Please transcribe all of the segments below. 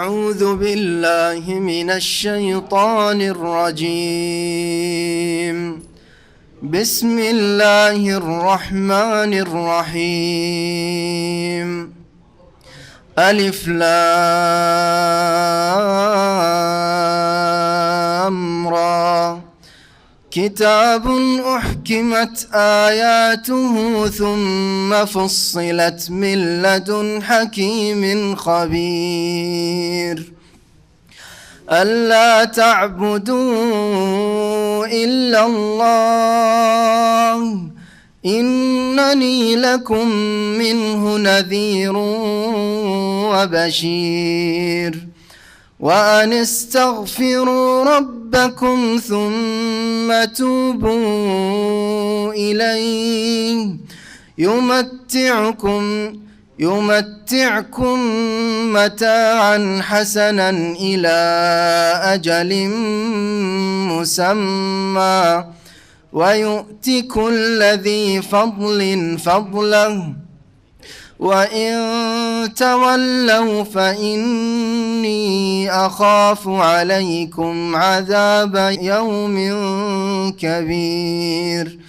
أعوذ بالله من الشيطان الرجيم. بسم الله الرحمن الرحيم. ألف لام را كتاب أحكمت آياته ثم فصلت من لدن حكيم خبير. ألا تعبدوا إلا الله إنني لكم منه نذير وبشير. وأن استغفروا ربكم ثم توبوا إليه يمتعكم متاعا حسنا إلى أجل مسمى ويؤت كل ذي فضل فضله وإن تولوا فإني أخاف عليكم عذاب يوم كبير.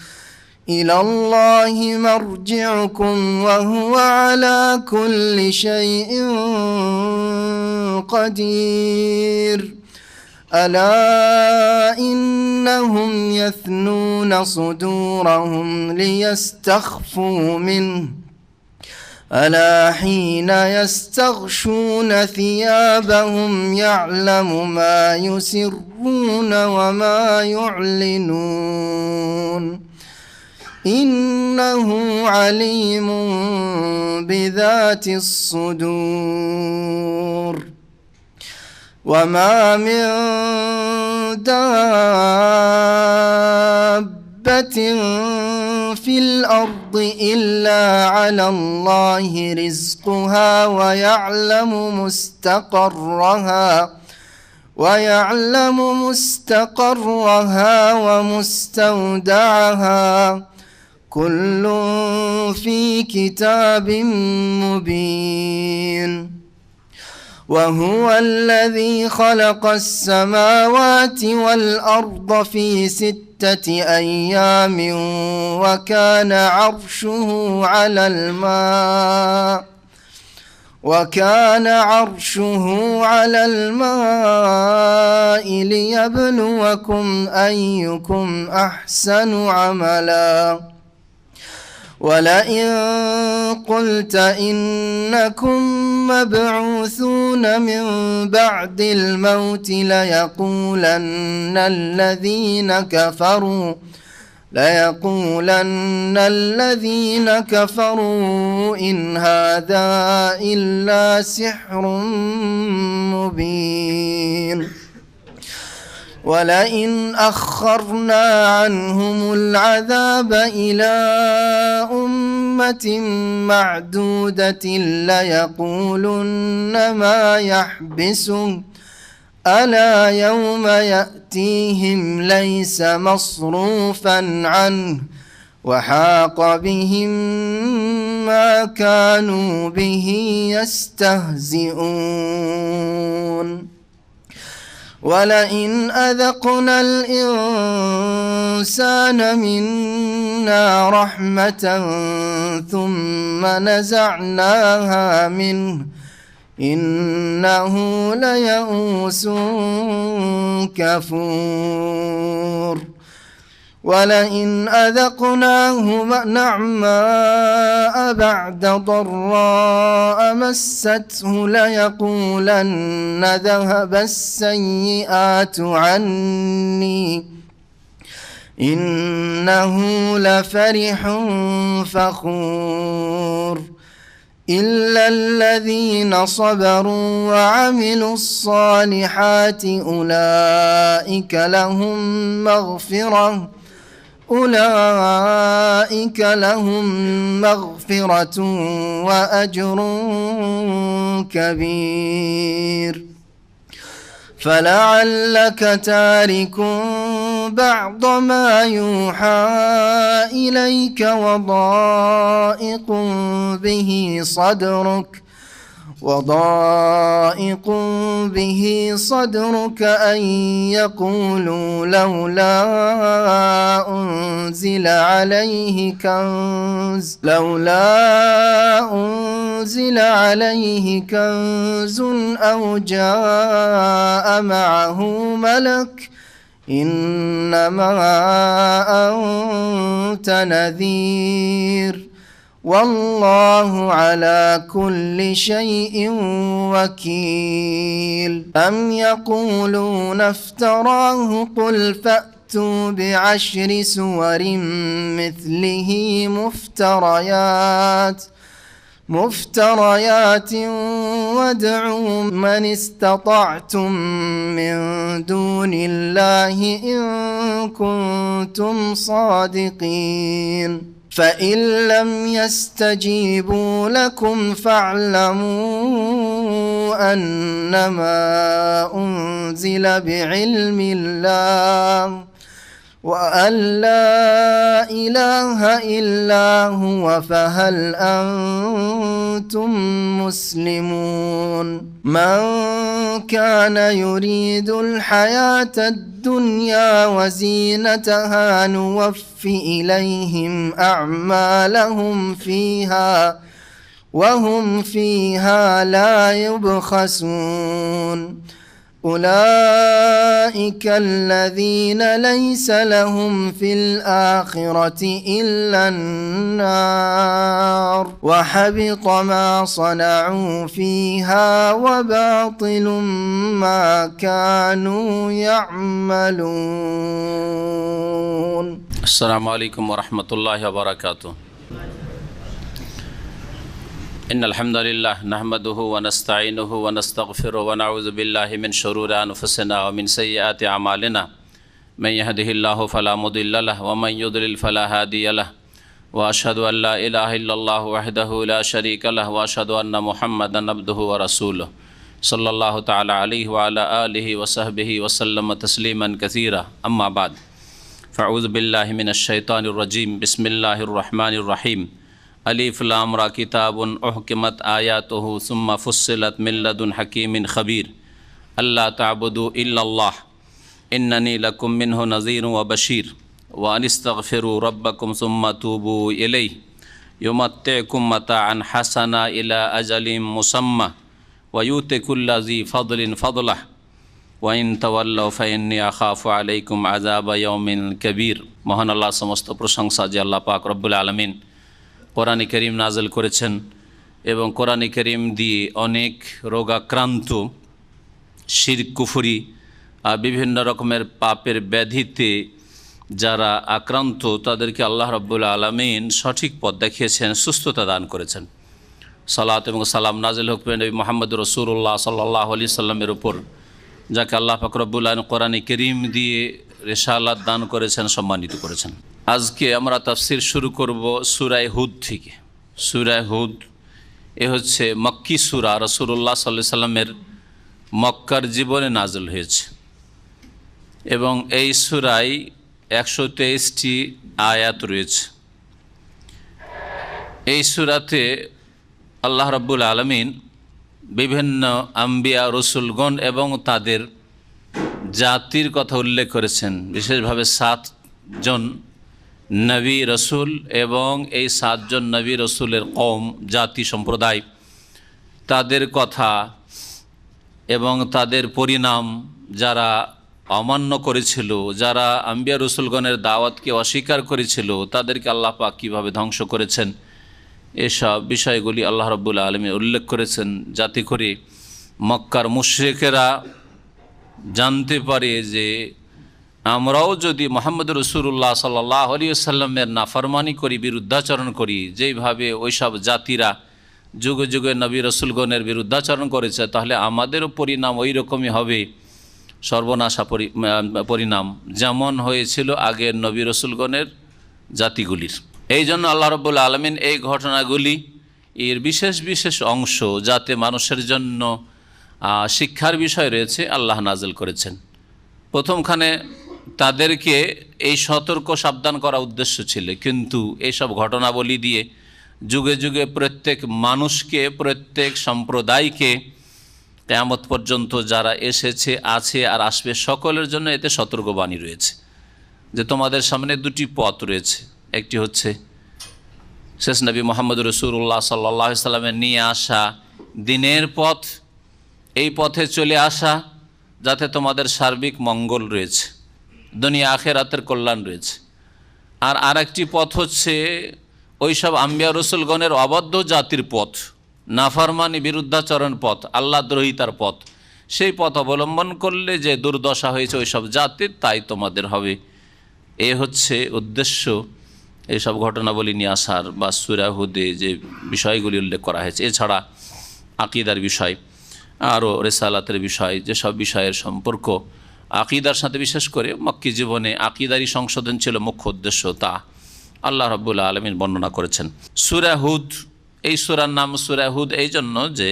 إلى الله مرجعكم وهو على كل شيء قدير. ألا إنهم يثنون صدورهم ليستخفوا منه ألا حين يستغشون ثيابهم يعلم ما يسرون وما يعلنون إنه عليم بذات الصدور. وما من دابة في الأرض إلا على الله رزقها ويعلم مستقرها ومستودعها كل في كتاب مبين. وهو الذي خلق السماوات والأرض في 6 أيام وكان عرشه على الماء ليبلوكم أيكم أحسن عملا. ولئن قلت إنكم مبعوثون من بعد الموت ليقولن الذين كفروا إن هذا إلا سحر مبين. ولئن أخرنا عنهم العذاب إلى أمة معدودة ليقولن ما يحبسه ألا يوم يأتيهم ليس مصروفا عنه وحاق بهم ما كانوا به يستهزئون. ولئن أذقنا الإنسان منا رحمة ثم نزعناها منه إنه ليئوس كفور. ولئن أذقناه نعماء بعد ضراء مسته ليقولن ذهب السيئات عني إنه لفرح فخور. إلا الذين صبروا وعملوا الصالحات أولئك لهم مغفرة وأجر كبير. فلعلك تارك بعض ما يوحى إليك وضائق به صدرك وضائق به صدرك أن يقولوا لولا أنزل عليه كنز أو جاء معه ملك إنما أنت نذير والله على كل شيء وكيل أم يقولون افتراه قل فأتوا بعشر سور مثله مفتريات وادعوا من استطعتم من دون الله إن كنتم صادقين فإن لم يستجيبوا لكم فاعلموا أنما أنزل بعلم الله وأن لا إله إلا هو فهل أنتم مسلمون من كان يريد الحياة الدنيا وزينتها نوف إليهم أعمالهم فيها وهم فيها لا يبخسون أولئك الذين ليس لهم في الآخرة إلا النار وحبط ما صنعوا فيها وباطل ما كانوا يعملون. السلام عليكم ورحمة الله وبركاته. إن الحمد لله نحمده ونستعينه ونستغفره ونعوذ بالله من شرور أنفسنا ومن سيئات أعمالنا من يهده الله فلا مضل له ومن يضلل فلا هادي له وأشهد أن لا إله إلا الله وحده لا شريك له وأشهد أن محمدا عبده ورسوله صلى الله تعالى عليه وعلى آله وصحبه وسلم تسليما كثيرا أما بعد فأعوذ بالله من الشيطان الرجيم بسم الله الرحمن الرحيم ألف لام را كتاب أحكمت آياته ثم فصلت من لدن حكيم خبير ألا تعبدوا إلا الله إنني لكم منه نذير وبشير وأن استغفروا ربكم ثم توبوا إليه يمتعكم متاعا حسنا إلى أجل مسمى ويؤتي كل ذي فضل فضله وإن تولوا فإني أخاف عليكم عذاب يوم كبير মহান আল্লাহ সমস্ত প্রশংসা যে আল্লাহ পাক রব্বুল আলামিন কোরআন কারীম নাযিল করেছেন এবং কোরআন কারীম দিয়ে অনেক রোগাক্রান্ত শিরক কুফরি বিভিন্ন রকমের পাপের ব্যাধিতে যারা আক্রান্ত তাদেরকে আল্লাহ রাব্বুল আলামিন সঠিক পথ দেখিয়েছেন, সুস্থতা দান করেছেন। সালাত এবং সালাম নাযিল হোক নবী মুহাম্মদ রাসূলুল্লাহ সাল্লাল্লাহু আলাইহি সাল্লামের উপর, যাকে আল্লাহ পাক রব্বুল আলামিন কোরআন কারীম দিয়ে রিসালাত দান করেছেন, সম্মানিত করেছেন। আজকে আমরা তাফসির শুরু করব সূরা হুদ থেকে। সূরা হুদ এ হচ্ছে মক্কি সূরা, রাসূলুল্লাহ সাল্লাল্লাহু আলাইহি সাল্লামের মক্কার জীবনে নাযিল হয়েছে এবং এই সূরায় 123টি আয়াত রয়েছে। এই সূরাতে আল্লাহ রাব্বুল আলামিন বিভিন্ন আম্বিয়া রসুলগণ এবং তাদের জাতির কথা উল্লেখ করেছেন, বিশেষভাবে 7 জন নবী রসুল এবং এই 7 জন নবী রসুলের কওম জাতি সম্প্রদায়, তাদের কথা এবং তাদের পরিণাম, যারা অমান্য করেছিল, যারা আম্বিয়া রসুলগণের দাওয়াতকে অস্বীকার করেছিল, তাদেরকে আল্লাহ পাক কীভাবে ধ্বংস করেছেন, এসব বিষয়গুলি আল্লাহ রাব্বুল আলামিন উল্লেখ করেছেন, যাতে করে মক্কার মুশরিকেরা জানতে পারে যে আমরাও যদি মুহাম্মদ রাসূলুল্লাহ সাল্লাল্লাহু আলাইহি ওয়াসাল্লামের নাফরমানি করি, বিরুদ্ধাচরণ করি, যেইভাবে ওইসব জাতিরা যুগে যুগে নবী রসুলগণের বিরুদ্ধাচরণ করেছে, তাহলে আমাদেরও পরিণাম ওই রকমই হবে, সর্বনাশা পরিণাম, যেমন হয়েছিল আগের নবী রসুলগণের জাতিগুলির। এই জন্য আল্লাহ রাব্বুল আলামিন এই ঘটনাগুলি এর বিশেষ বিশেষ অংশ, যাতে মানুষের জন্য শিক্ষার বিষয় রয়েছে, আল্লাহ নাযিল করেছেন। প্রথমখানে তাদেরকে এই সতর্ক সাবধান করা উদ্দেশ্য ছিল, কিন্তু এইসব ঘটনাবলী দিয়ে যুগে যুগে প্রত্যেক মানুষকে, প্রত্যেক সম্প্রদায়কে কিয়ামত পর্যন্ত যারা এসেছে, আছে আর আসবে সকলের জন্য এতে সতর্কবাণী রয়েছে যে তোমাদের সামনে দুটি পথ রয়েছে। একটি হচ্ছে শেষ নবী মুহাম্মদ রাসূলুল্লাহ সাল্লাল্লাহু আলাইহি সাল্লামের নিয়ে আসা দিনের পথ, এই পথে চলে আসা যাতে তোমাদের সার্বিক মঙ্গল রয়েছে, দুনিয়া আখিরাতের কল্যাণ রয়েছে। আর আরেকটি পথ হচ্ছে ওইসব আম্বিয়া রসুলগণের অবাধ্য জাতির পথ, নাফরমানি বিরুদ্ধাচরণ পথ, আল্লাহ দ্রোহিতার পথ। সেই পথ অবলম্বন করলে যে দুর্দশা হয়েছে ওইসব জাতির, তাই তোমাদের হবে। এ হচ্ছে উদ্দেশ্য এইসব ঘটনাবলী নিয়ে আসার বা সূরা হুদে যে বিষয়গুলি উল্লেখ করা হয়েছে। এছাড়া আকীদার বিষয়, আরও রিসালাতের বিষয়, যেসব বিষয়ের সম্পর্ক আকীদার সাথে, বিশেষ করে মক্কি জীবনে আকীদারি সংশোধন ছিল মুখ্য উদ্দেশ্য, তা আল্লাহ রাব্বুল আলামিন বর্ণনা করেছেন। সূরা হুদ, এই সূরার নাম সূরা হুদ এই জন্য যে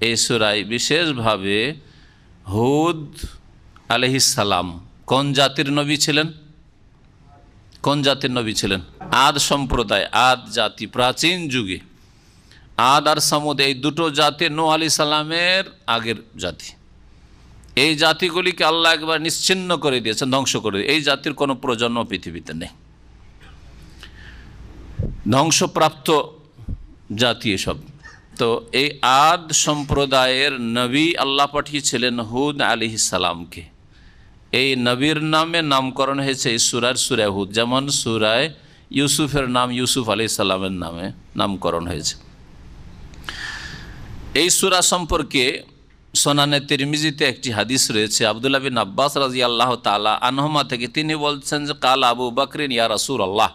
এই সূরায় বিশেষভাবে হুদ আলাইহিস সালাম কোন জাতির নবী ছিলেন? কোন জাতির নবী ছিলেন? আদ সম্প্রদায়, আদ জাতি, প্রাচীন যুগে আদ আর সামুদ এই দুটো জাতি নূহ আলাইহিস সালামের আগের জাতি। এই জাতিগুলিকে আল্লাহ একবার নিশ্চিহ্ন করে দিয়েছেন, ধ্বংস করে দিয়ে, এই জাতির কোনো প্রজন্ম পৃথিবীতে নেই, ধ্বংসপ্রাপ্ত জাতি এসব। তো এই আদ সম্প্রদায়ের নবী আল্লাহ পাঠিয়েছিলেন হুদ আলাইহিস সালামকে। এই নবীর নামে নামকরণ হয়েছে এই সূরার সূরা হুদ, যেমন সূরায় ইউসুফের নাম ইউসুফ আলাইহিস সালামের নামে নামকরণ হয়েছে। এই সূরা সম্পর্কে সুনানে তিরমিজিতে একটি হাদিস রয়েছে, আব্দুল্লাহ বিন আব্বাস রাদিয়াল্লাহু তাআলা আনহুমা থেকে। তিনি বলছেন যে কাল আবু বকরিন ইয়া রাসূলুল্লাহ,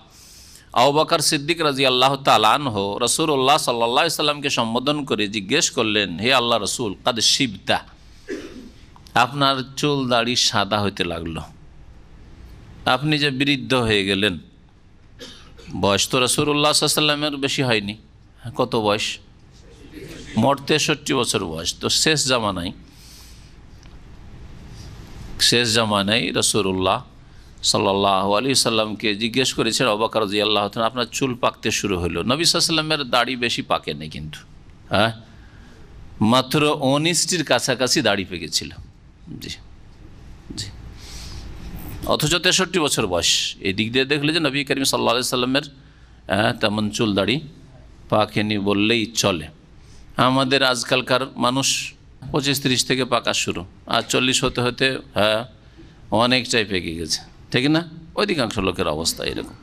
আবু বকর সিদ্দিক রাদিয়াল্লাহু তাআলা আনহু রাসূলুল্লাহ সাল্লাল্লাহু আলাইহি সাল্লামকে সম্বোধন করে জিজ্ঞেস করলেন, হে আল্লাহ রাসূল, কাদ শিবতা, আপনার চুল দাড়ি সাদা হইতে লাগলো, আপনি যে বৃদ্ধ হয়ে গেলেন। বয়স তো রাসূলুল্লাহ সাল্লাল্লাহু আলাইহি সাল্লামের বেশি হয়নি, কত বয়স? মোট 63 বছর বয়স। তো শেষ জামানায় রাসূলুল্লাহ সাল্লাল্লাহু আলাইহি সাল্লামকে জিজ্ঞেস করেছেন আবু বকর রাদিয়াল্লাহু তাআলা, আপনার চুল পাকতে শুরু হলো। নবী সাল্লাল্লাহু আলাইহি সাল্লামের দাড়ি বেশি পাকেনি কিন্তু, হ্যাঁ, মাত্র 19টির কাছাকাছি দাড়ি পেকেছিল। জি জি, অথচ 63 বছর বয়স। এই দিক দিয়ে দেখলে যে নবী করিম সাল্লাল্লাহু আলাইহি সাল্লামের তেমন চুল দাড়ি পাকেনি বললেই চলে। আমাদের আজকালকার মানুষ 25-30 থেকে পাকা শুরু, আর 40 হতে হতে হ্যাঁ অনেকটাই পেকে গেছে, ঠিক না? অধিকাংশ লোকের অবস্থা এরকম।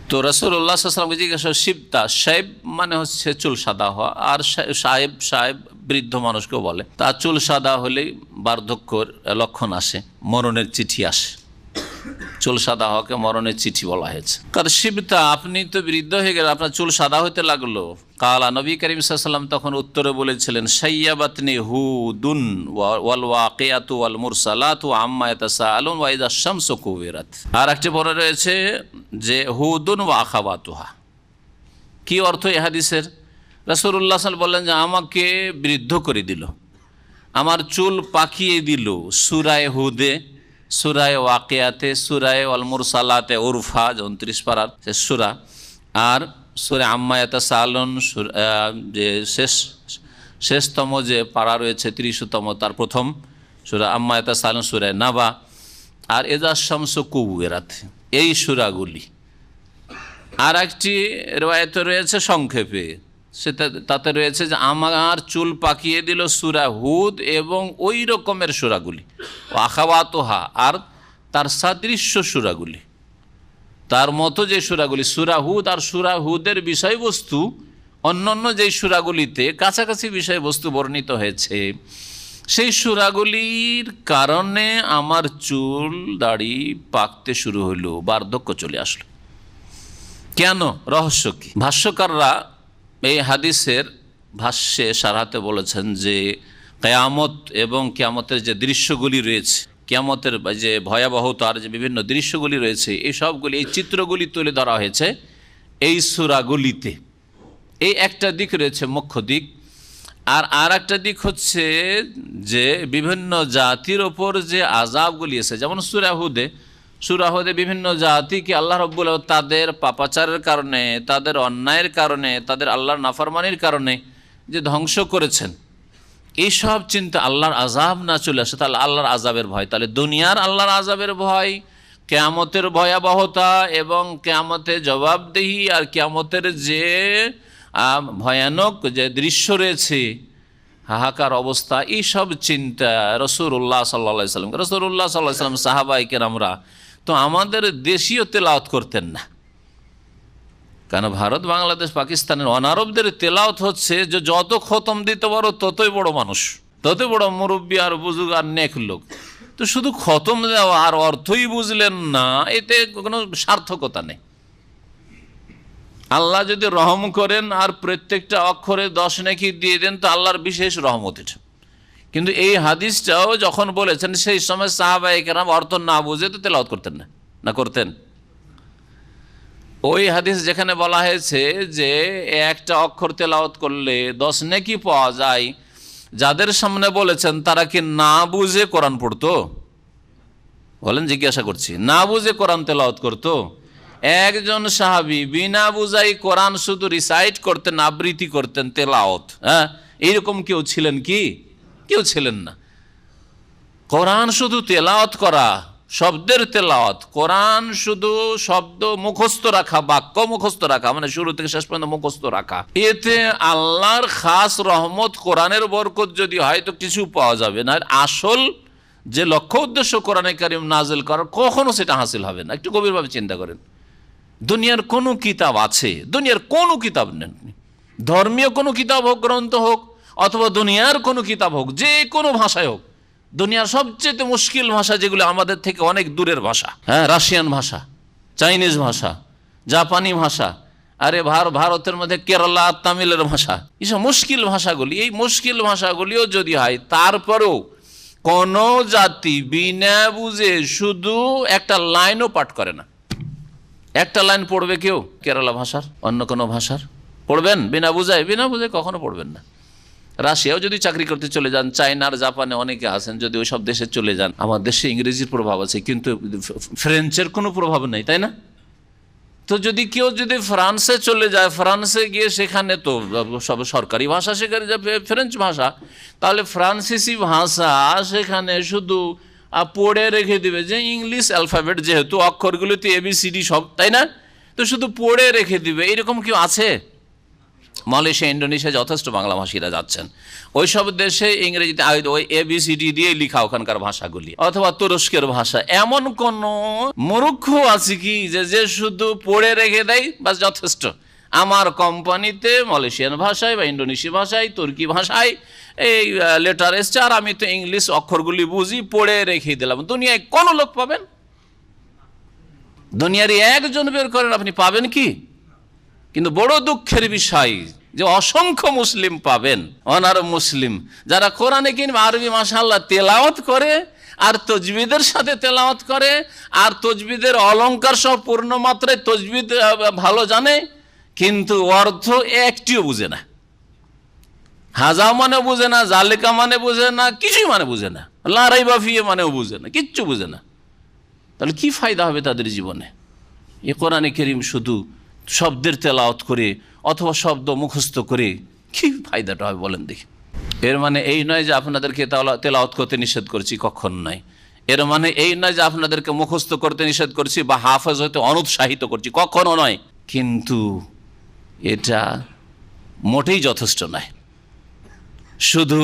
তো রাসূলুল্লাহ সাল্লাল্লাহু আলাইহি ওয়াসাল্লামকে জিজ্ঞাসা, শিবতা, সাহেব মানে হচ্ছে চুল সাদা হওয়া, আর সাহেব বৃদ্ধ মানুষকেও বলে। তার চুল সাদা হলেই বার্ধক্যর লক্ষণ আসে, মরণের চিঠি আসে। চুল সাদা হওয়াকে মরণের চিঠি বলা হয়েছে। কারণ শিবতা, আপনি তো বৃদ্ধ হয়ে গেলেন, আপনার চুল সাদা হতে লাগলো। কালা, নবী করিম সাল্লাল্লাহু আলাইহি ওয়াসাল্লাম তখন উত্তরে বলেছিলেন, শাইয়াবাতনি হুদুন ওয়াল ওয়াকিয়াতু ওয়াল মুরসালাতু আম্মা ইয়াতাসাআলুন ওয়া ইযা শামসু কুবিরাত। আর একটা পরে রয়েছে যে হুদুন ওয়া আখাওয়াতুহা। কি অর্থ এই হাদিসের? রাসূলুল্লাহ সাল্লাল্লাহু আলাইহি ওয়াসাল্লাম বললেন যে আমাকে বৃদ্ধ করে দিল, আমার চুল পাকিয়ে দিল। সূরায়ে হুদে, সূরায়ে ওয়াকিয়াতে, সূরায়ে আল মুরসালাতে, উরফা 29 পারার সূরা, আর সূরা আম্মা ইয়াতাসাআলুন যে শেষতম যে পারা রয়েছে 30তম, তার প্রথম সূরা আম্মা ইয়াতাসাআলুন, সূরা নাবা, আর ইযা শামসু কুবিরাত, এই সূরাগুলি। আর একটি রিওয়ায়াতে রয়েছে সংক্ষেপে, তাতে রয়েছে যে আমার চুল পাকিয়ে দিল সূরা হুদ এবং ওই রকমের সূরাগুলি, আখাওয়াতুহা, আর তার সাদৃশ্য সূরাগুলি, তার মতো যে সূরাগুলি। সূরা হুদ আর সূরা হুদের বিষয়বস্তু অন্যান্য যেই সূরাগুলিতে কাছাকাছি বিষয়বস্তু বর্ণিত হয়েছে, সেই সূরাগুলির কারণে আমার চুল দাড়ি পাকতে শুরু হলো, বার্ধক্য চলে আসলো। কেন? রহস্য কি? ভাষ্যকাররা এই হাদিসের ভাষ্যে সারাতে বলেছেন যে কিয়ামত এবং কিয়ামতের যে দৃশ্যগুলি রয়েছে, কিয়ামতের যে ভয়াবহতার যে বিভিন্ন দৃশ্যগুলি রয়েছে, এই সবগুলি, এই চিত্রগুলি তুলে ধরা হয়েছে এই সূরাগুলিতে। এই একটা দিক রয়েছে, মুখ্য দিক। আর একটা দিক হচ্ছে যে বিভিন্ন জাতির ওপর যে আযাবগুলি এসে, যেমন সূরা হুদে সূরা হুদে বিভিন্ন জাতিকে আল্লাহ রাব্বুল আলামিন তাদের পাপাচারের কারণে, তাদের অন্যায়ের কারণে, তাদের আল্লাহর নাফরমানির কারণে যে ধ্বংস করেছেন, এইসব চিন্তা আল্লাহর আযাব না চলে আসে, তাহলে আল্লাহর আযাবের ভয়, তাহলে দুনিয়ার আল্লাহর আযাবের ভয়, কিয়ামতের ভয়াবহতা এবং কিয়ামতে জবাবদিহি আর কিয়ামতের যে ভয়ানক যে দৃশ্য রয়েছে, হাহাকার অবস্থা, এইসব চিন্তা রাসূলুল্লাহ সাল্লাল্লাহু আলাইহি সাল্লাম, রাসূলুল্লাহ সাল্লাল্লাহু আলাইহি সাল্লাম, সাহাবায়ে কেরামরা তো আমাদের দেশীয় তেলাওয়াত করতেন না। কারণ ভারত, বাংলাদেশ, পাকিস্তানের অনারবদের তেলাওয়াত হচ্ছে যে যত খতম দিতে পারো ততই বড় মানুষ, ততই বড় মুরব্বী আর বুজুর্গ আর নেক লোক। তো শুধু খতম দেওয়া আর অর্থই বুঝলেন না, এতে কোনো সার্থকতা নেই। আল্লাহ যদি রহম করেন আর প্রত্যেকটা অক্ষরে 10 নেকি দিয়ে দেন তো আল্লাহর বিশেষ রহমত এটা। কিন্তু এই হাদিসটাও যখন বলেছেন সেই সময় সাহাবায়ে কেরাম অর্থ না বুঝে তো তেলাওয়াত করতেন না, না করতেন? ওই হাদিস যেখানে বলা হয়েছে যে একটা অক্ষর তেলাওয়াত করলে 10 নেকি পাওয়া যায়, যাদের সামনে বলেছেন তারা কি না বুঝে কোরআন পড়তো? বলেন, জিজ্ঞাসা করছি, না বুঝে কোরআন তেলাওয়াত করতো? একজন সাহাবী বিনা বুঝাই কোরআন শুধু রিসাইট করতেন, আবৃত্তি করতেন, তেলাওয়াত, হ্যাঁ, এইরকম কেউ ছিলেন কি? কেউ ছিলেন না। কোরআন শুধু তেলাওয়াত করা, শব্দের তেলাওয়াত, কোরআন শুধু শব্দ মুখস্থ রাখা, বাক্য মুখস্থ রাখা, মানে শুরু থেকে শেষ পর্যন্ত মুখস্থ রাখা, এতে আল্লাহর খাস রহমত, কোরআনের বরকত যদি হয় তো কিছু পাওয়া যাবে না। আসল যে লক্ষ্য উদ্দেশ্য কোরআনে কারিম নাজিল করার, কখনো সেটা হাসিল হবে না। একটু গভীরভাবে চিন্তা করেন। দুনিয়ার কোনো কিতাব আছে, দুনিয়ার কোনো কিতাব নেন, ধর্মীয় কোনো কিতাব হোক, গ্রন্থ হোক, অথবা দুনিয়ার কোনো কিতাব হোক, যে কোনো ভাষায় হোক, দুনিয়ার সবচেয়ে মুশকিল ভাষা যেগুলো আমাদের থেকে অনেক দূরের ভাষা, হ্যাঁ, রাশিয়ান ভাষা, চাইনিজ ভাষা, জাপানি ভাষা, আরে ভারতের মধ্যে কেরালা তামিলের ভাষা, এইসব মুশকিল ভাষাগুলি, এই মুশকিল ভাষাগুলিও যদি হয়, তারপরেও কোন জাতি বিনা বুঝে শুধু একটা লাইনও পাঠ করে না। একটা লাইন পড়বে কেউ কেরালা ভাষার, অন্য কোনো ভাষার পড়বেন বিনা বুঝায়? বিনা বুঝে কখনো পড়বেন না। রাশিয়াও যদি চাকরি করতে চলে যান, চায়নার, জাপানে অনেকে আছেন, যদি ওই সব দেশে চলে যান, আমার দেশে ইংরেজির প্রভাব আছে কিন্তু ফ্রেঞ্চের কোনো প্রভাব নেই, তাই না? তো যদি কেউ যদি ফ্রান্সে চলে যায়, ফ্রান্সে গিয়ে সেখানে তো সব সরকারি ভাষা শেখার ফ্রেঞ্চ ভাষা, তাহলে ফ্রান্সিসি ভাষা সেখানে শুধু পড়ে রেখে দিবে যে ইংলিশ অ্যালফাবেট, যেহেতু অক্ষরগুলোতে ABCD সব, তাই না? তো শুধু পড়ে রেখে দিবে, এরকম কেউ আছে? মালয়েশিয়া, ইন্ডোনেশিয়া যথেষ্ট বাংলাভাষীরা যাচ্ছেন, ওই সব দেশে ইংরেজিতে ওই ABCD দিয়ে লিখা ওখানকার ভাষাগুলি, অথবা তুরস্কের ভাষা। এমন কোন মূর্খ আছে কি যে শুধু পড়ে রেখে দেয়, বাস যথেষ্ট, আমার কোম্পানিতে মালয়েশিয়ান ভাষায় বা ইন্ডোনেশিয়া ভাষায়, তুর্কি ভাষায় এই লেটার এসছে, আর আমি তো ইংলিশ অক্ষরগুলি বুঝি, পড়ে রেখে দিলাম। দুনিয়ায় কোন লোক পাবেন? দুনিয়ারই একজন বের করেন, আপনি পাবেন কি? কিন্তু বড় দুঃখের বিষয় যে অসংখ্য মুসলিম পাবেন, অনার মুসলিম, যারা কোরআনে কিংবা আরবি মাশাআল্লাহ তেলাওয়াত করে, আর তজবিদের সাথে তেলাওয়াত করে, আর তজবিদের অলংকার সহ পূর্ণ মাত্রায় তজবিদ ভালো জানে, কিন্তু অর্থ একটিও বুঝে না। হাজা মানে বুঝে না, জালিকা মানে বুঝে না, কিছুই মানে বুঝে না, লা রাইবা ফিহি মানেও বুঝে না, কিচ্ছু বুঝে না। তাহলে কি ফায়দা হবে তাদের জীবনে? এই কোরআনে কারীম শুধু শব্দের তেলাওয়াত করে অথবা শব্দ মুখস্থ করে কি ফায়দাটা হবে বলেন দেখি? এর মানে এই নয় যে আপনাদেরকে তেলাওয়াত করতে নিষেধ করছি, কখন নয়। এর মানে এই নয় যে আপনাদেরকে মুখস্থ করতে নিষেধ করছি বা হাফেজ হতে অনুৎসাহিত করছি, কখনো নয়। কিন্তু এটা মোটেই যথেষ্ট নয়। শুধু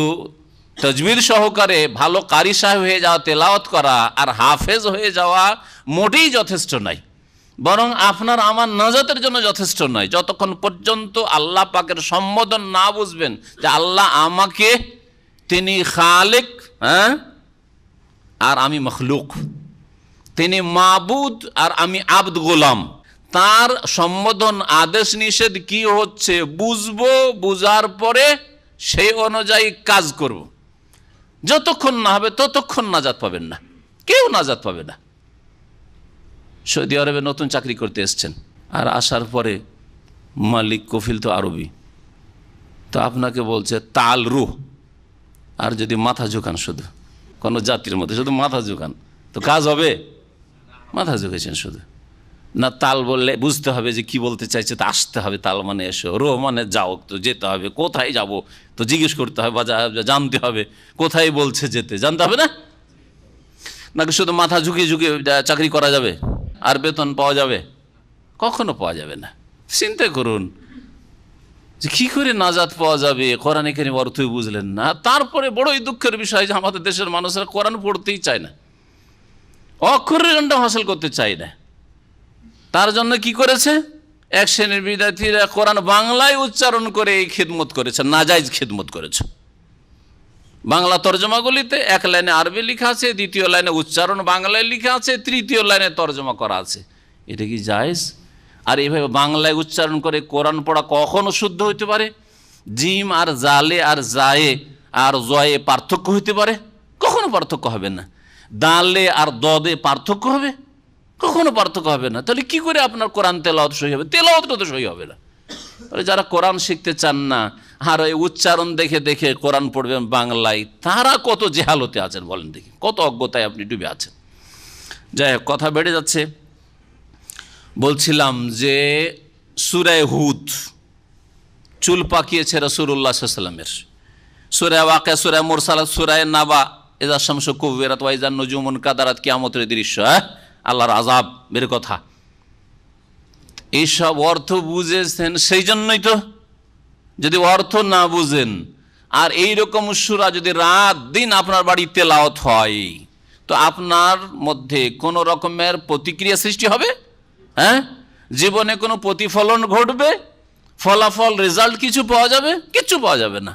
তাজবিদ সহকারে ভালো কারি সাহেব হয়ে যাওয়া, তেলাওয়াত করা আর হাফেজ হয়ে যাওয়া মোটেই যথেষ্ট নয়, বরং আপনার আমার নাজাতের জন্য যথেষ্ট নয়। যতক্ষণ পর্যন্ত আল্লাহ পাকের সম্বোধন না বুঝবেন যে আল্লাহ আমাকে, তিনি খালিক, হ্যাঁ, আর আমি মখলুক, তিনি মাবুদ আর আমি আব্দ গোলাম, তার সম্বোধন আদেশ নিষেধ কি হচ্ছে বুঝবো, বুঝার পরে সেই অনুযায়ী কাজ করব। যতক্ষণ না হবে ততক্ষণ নাজাত পাবেন না, কেউ নাজাত পাবে না। সৌদি আরবে নতুন চাকরি করতে এসছেন, আর আসার পরে মালিক কফিল তো আরবি, তো আপনাকে বলছে তাল রুহ, আর যদি মাথা ঝুঁকান শুধু কোনো জাতির মধ্যে শুধু মাথা ঝুঁকান তো কাজ হবে? মাথা ঝুঁকেছেন শুধু। না তাল বললে বুঝতে হবে যে কি বলতে চাইছে, তো আসতে হবে, তাল মানে এসো, রো মানে যাও, তো যেতে হবে, কোথায় যাব তো জিজ্ঞেস করতে হবে বা জানতে হবে, কোথায় বলছে যেতে জানতে হবে না? নাকি শুধু মাথা ঝুঁকিয়ে ঝুঁকিয়ে চাকরি করা যাবে আর বেতন পাওয়া যাবে? কখনো পাওয়া যাবে না। চিন্তা করুন যে কী করে নাজাত পাওয়া যাবে, কোরআন কারীম অর্থই বুঝলেন না। তারপরে বড়ই দুঃখের বিষয় যে আমাদের দেশের মানুষেরা কোরআন পড়তেই চায় না, অক্ষরের জ্ঞানটা হাসিল করতে চায় না। তার জন্য কি করেছে, এক শ্রেণীর বিদ্যার্থীরা কোরআন বাংলায় উচ্চারণ করে এই খিদমত করেছে, নাজাইজ খিদমত করেছে। বাংলা তর্জমাগুলিতে এক লাইনে আরবি লেখা আছে, দ্বিতীয় লাইনে উচ্চারণ বাংলায় লেখা আছে, তৃতীয় লাইনে তর্জমা করা আছে। এটা কি জায়েজ? আর এইভাবে বাংলায় উচ্চারণ করে কোরআন পড়া কখনো শুদ্ধ হইতে পারে? জিম আর জালে আর জায়ে আর জয়ে পার্থক্য হইতে পারে? কখনো পার্থক্য হবে না। দালে আর দদে পার্থক্য হবে? কখনো পার্থক্য হবে না। তাহলে কি করে আপনার কোরআন তেলাওয়াত সহি হবে? তেলাওয়াতটা তো সহি হবে না। তাহলে যারা কোরআন শিখতে চান না আর ওই উচ্চারণ দেখে দেখে কোরআন পড়বেন বাংলায়, তারা কত জেহালতে আছেন বলেন দেখি, কত অজ্ঞতায় আপনি ডুবে আছেন। যাই হোক, কথা বেড়ে যাচ্ছে। বলছিলাম যে সূরা হুদ চুল পাকিয়েছে রাসূলুল্লাহ সাল্লাল্লাহু আলাইহি ওয়াসাল্লামের। সূরা ওয়াকিয়া, সূরা মুরসালাত, সূরা নাবা, ইযা শামসু কুবিরাত ওয়া ইযা নুজুমুন কাদারাত, কিয়ামতের দৃশ্য, আল্লাহর আযাব, বের কথা। এইসব অর্থ বুঝেছেন সেই জন্যই তো। যদি অর্থ না বুঝেন আর এইরকম সূরা যদি রাত দিন আপনার বাড়ি তেলাওয়াত হয়, তো আপনার মধ্যে কোনো রকমের প্রতিক্রিয়া সৃষ্টি হবে? হ্যাঁ, জীবনে কোনো প্রতিফলন ঘটবে? ফলাফল, রেজাল্ট কিছু পাওয়া যাবে? কিচ্ছু পাওয়া যাবে না।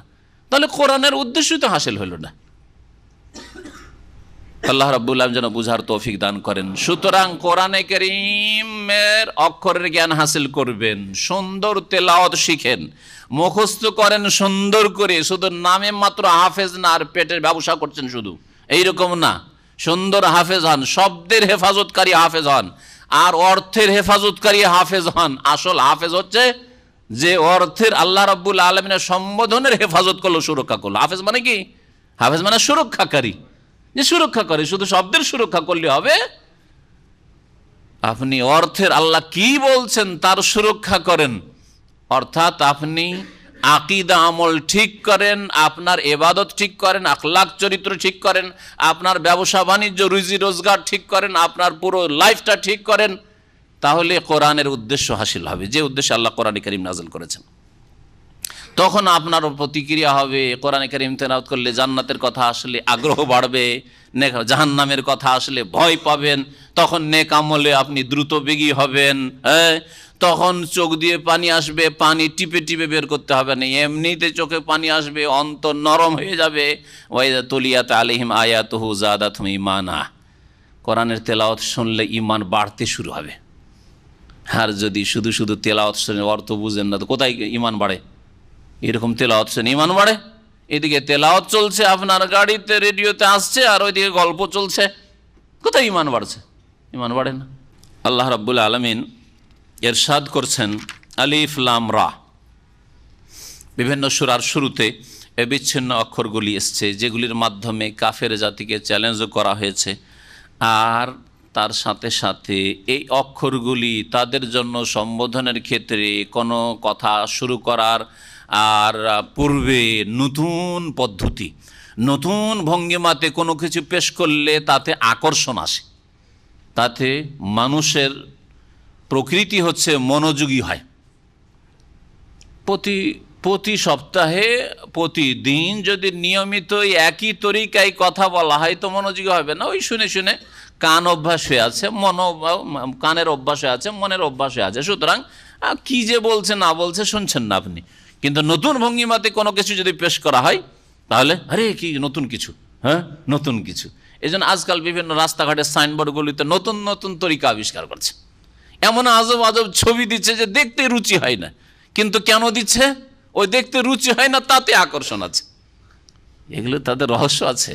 তাহলে কোরআনের উদ্দেশ্যই তো হাসিল হইল না। আল্লাহ রাব্বুল আলামিন যেন বুঝার তৌফিক দান করেন। সুতরাং কোরআনে কারীমের অক্ষরের জ্ঞান হাসিল করবেন, সুন্দর তেলাওয়াত শিখেন, মুখস্থ করেন সুন্দর করে। শুধু নামে মাত্র হাফেজ না আর পেটের ব্যবসা করছেন শুধু, এইরকম না। সুন্দর হাফেজ হন, শব্দের হেফাজতকারী হাফেজ হন, আর অর্থের হেফাজতকারী হাফেজ হন। আসল হাফেজ হচ্ছে যে অর্থের আল্লাহ রাব্বুল আলামিনের সম্বোধনের হেফাজত করলো, সুরক্ষা করলো। হাফেজ মানে কি? হাফেজ মানে সুরক্ষাকারী, যে সুরক্ষা করে। শুধু শব্দের সুরক্ষা করলে হবে? আপনি অর্থের আল্লাহ কি বলছেন তার সুরক্ষা করেন, অর্থাৎ আপনি আকীদা আমল ঠিক করেন, আপনার ইবাদত ঠিক করেন, আখলাক চরিত্র ঠিক করেন, আপনার ব্যবসা বাণিজ্য রুজি রোজগার ঠিক করেন, আপনার পুরো লাইফটা ঠিক করেন, তাহলে কোরআনের উদ্দেশ্য হাসিল হবে, যে উদ্দেশ্যে আল্লাহ কোরআনে কারীম নাযিল করেছেন। তখন আপনার প্রতিক্রিয়া হবে, কোরআনে কারীম তেলাওয়াত করলে জান্নাতের কথা আসলে আগ্রহ বাড়বে, জাহান্নামের কথা আসলে ভয় পাবেন, তখন নেক আমলে আপনি দ্রুত বেগী হবেন। হ্যাঁ, তখন চোখ দিয়ে পানি আসবে, পানি টিপে টিপে বের করতে হবে না, এমনিতে চোখে পানি আসবে, অন্তর নরম হয়ে যাবে। ওয়াইদা তুলিয়াত আলাইহিম আয়াতুহু যাদাতহুম ঈমানা, কোরআনের তেলাওয়াত শুনলে ঈমান বাড়তে শুরু হবে। আর যদি শুধু শুধু তেলাওয়াত শুনে অর্থ বুঝেন না, তো কোথায় ঈমান বাড়ে? এরকম তেলাওয়াত শুনে ঈমান বাড়ে? এদিকে তেলাওয়াত চলছে আপনার গাড়িতে, রেডিওতে আসছে, আর ওইদিকে গল্প চলছে, কোথায় ঈমান বাড়ছে? ঈমান বাড়ে না। আল্লাহ রাব্বুল আলামিন ইরশাদ করছেন, আলিফ লাম রা। বিভিন্ন সূরার শুরুতে এ বিচ্ছিন্ন অক্ষরগুলি এসছে, যেগুলির মাধ্যমে কাফের জাতিকে চ্যালেঞ্জও করা হয়েছে। আর তার সাথে সাথে এই অক্ষরগুলি তাদের জন্য সম্বোধনের ক্ষেত্রে কোনো কথা শুরু করার আর পূর্বে নতুন পদ্ধতি, নতুন ভঙ্গিমাতে কোনো কিছু পেশ করলে তাতে আকর্ষণ আসে, তাতে মানুষের প্রকৃতি হচ্ছে মনোযোগী হয়। প্রতি সপ্তাহে প্রতিদিন যদি নিয়মিত একই তরিকায় কথা বলা হয় তো মনোযোগী হবে না। ওই শুনে শুনে কান অভ্যাস হয়ে আছে, কানের অভ্যাস হয়ে আছে, মনের অভ্যাস হয়ে আছে। সুতরাং কি যে বলছে না বলছে শুনছেন না আপনি। কিন্তু নতুন ভঙ্গিমাতে কোনো কিছু যদি পেশ করা হয় তাহলে আরে কি নতুন কিছু, হ্যাঁ নতুন কিছু। এই জন্য আজকাল বিভিন্ন রাস্তাঘাটের সাইনবোর্ডগুলিতে নতুন নতুন তরিকা আবিষ্কার করছে, এমন আজব আজব ছবি দিচ্ছে যে দেখতে রুচি হয় না। কিন্তু কেন দিচ্ছে? ওই দেখতে রুচি হয় না, তাতে আকর্ষণ আছে। এগুলো তাদের রহস্য আছে,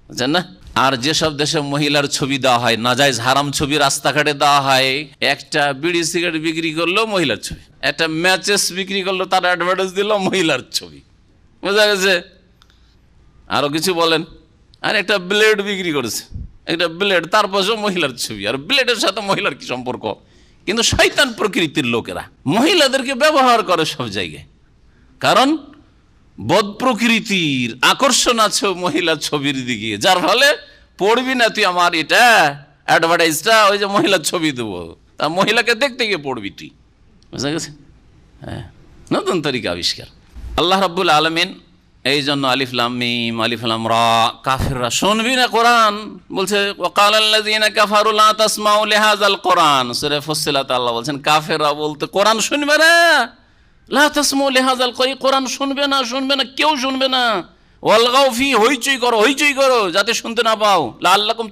বুঝছেন না? আর যেসব দেশে মহিলার ছবি দেওয়া হয়, নাজায়েজ হারাম ছবি রাস্তাঘাটে দেওয়া হয়, একটা বিড়ি সিগারেট বিক্রি করলো মহিলার ছবি, একটা ম্যাচেস বিক্রি করলো তার অ্যাডভার্টাইজ দিল মহিলার ছবি, বোঝা গেছে? আরো কিছু বলেন, আর একটা ব্লেড বিক্রি করেছে, একটা ব্লেড, তার পাশেও মহিলার ছবি। আর ব্লেডের সাথে মহিলার কি সম্পর্ক? কিন্তু শয়তান প্রকৃতির লোকেরা মহিলাদেরকে ব্যবহার করে সব জায়গায়, কারণ বদ প্রকৃতির আকর্ষণ আছে মহিলার ছবির দিকে, যার ফলে পড়বি না তুই আমার এটা অ্যাডভার্টাইজটা, ওই যে মহিলার ছবি দেবো, তা মহিলাকে দেখতে গিয়ে পড়বি তুই। বুঝা গেছে? হ্যাঁ, নতুন তরিকা আবিষ্কার। আল্লাহ রাব্বুল আলামিন এই জন্য আলিফ লাম মিম আলিফ লাম রা, কাফেররা শুনবি না কোরআন, বলছে ওয়াকালাল্লাযীনা কাফারু লা তাসমাউ লিহাযাল কোরআন। সূরা ফুসসিলাত আল্লাহ বলছেন কাফেররা বলতে কোরআন শুনবে না, লা তাসমাউ লিহাযাল কোরআন শুনবে না, শুনবে না, কেউ শুনবে না। ওয়ালগাউ ফি, হইচই করো যাতে শুনতে না পাও। লাআল্লাকুম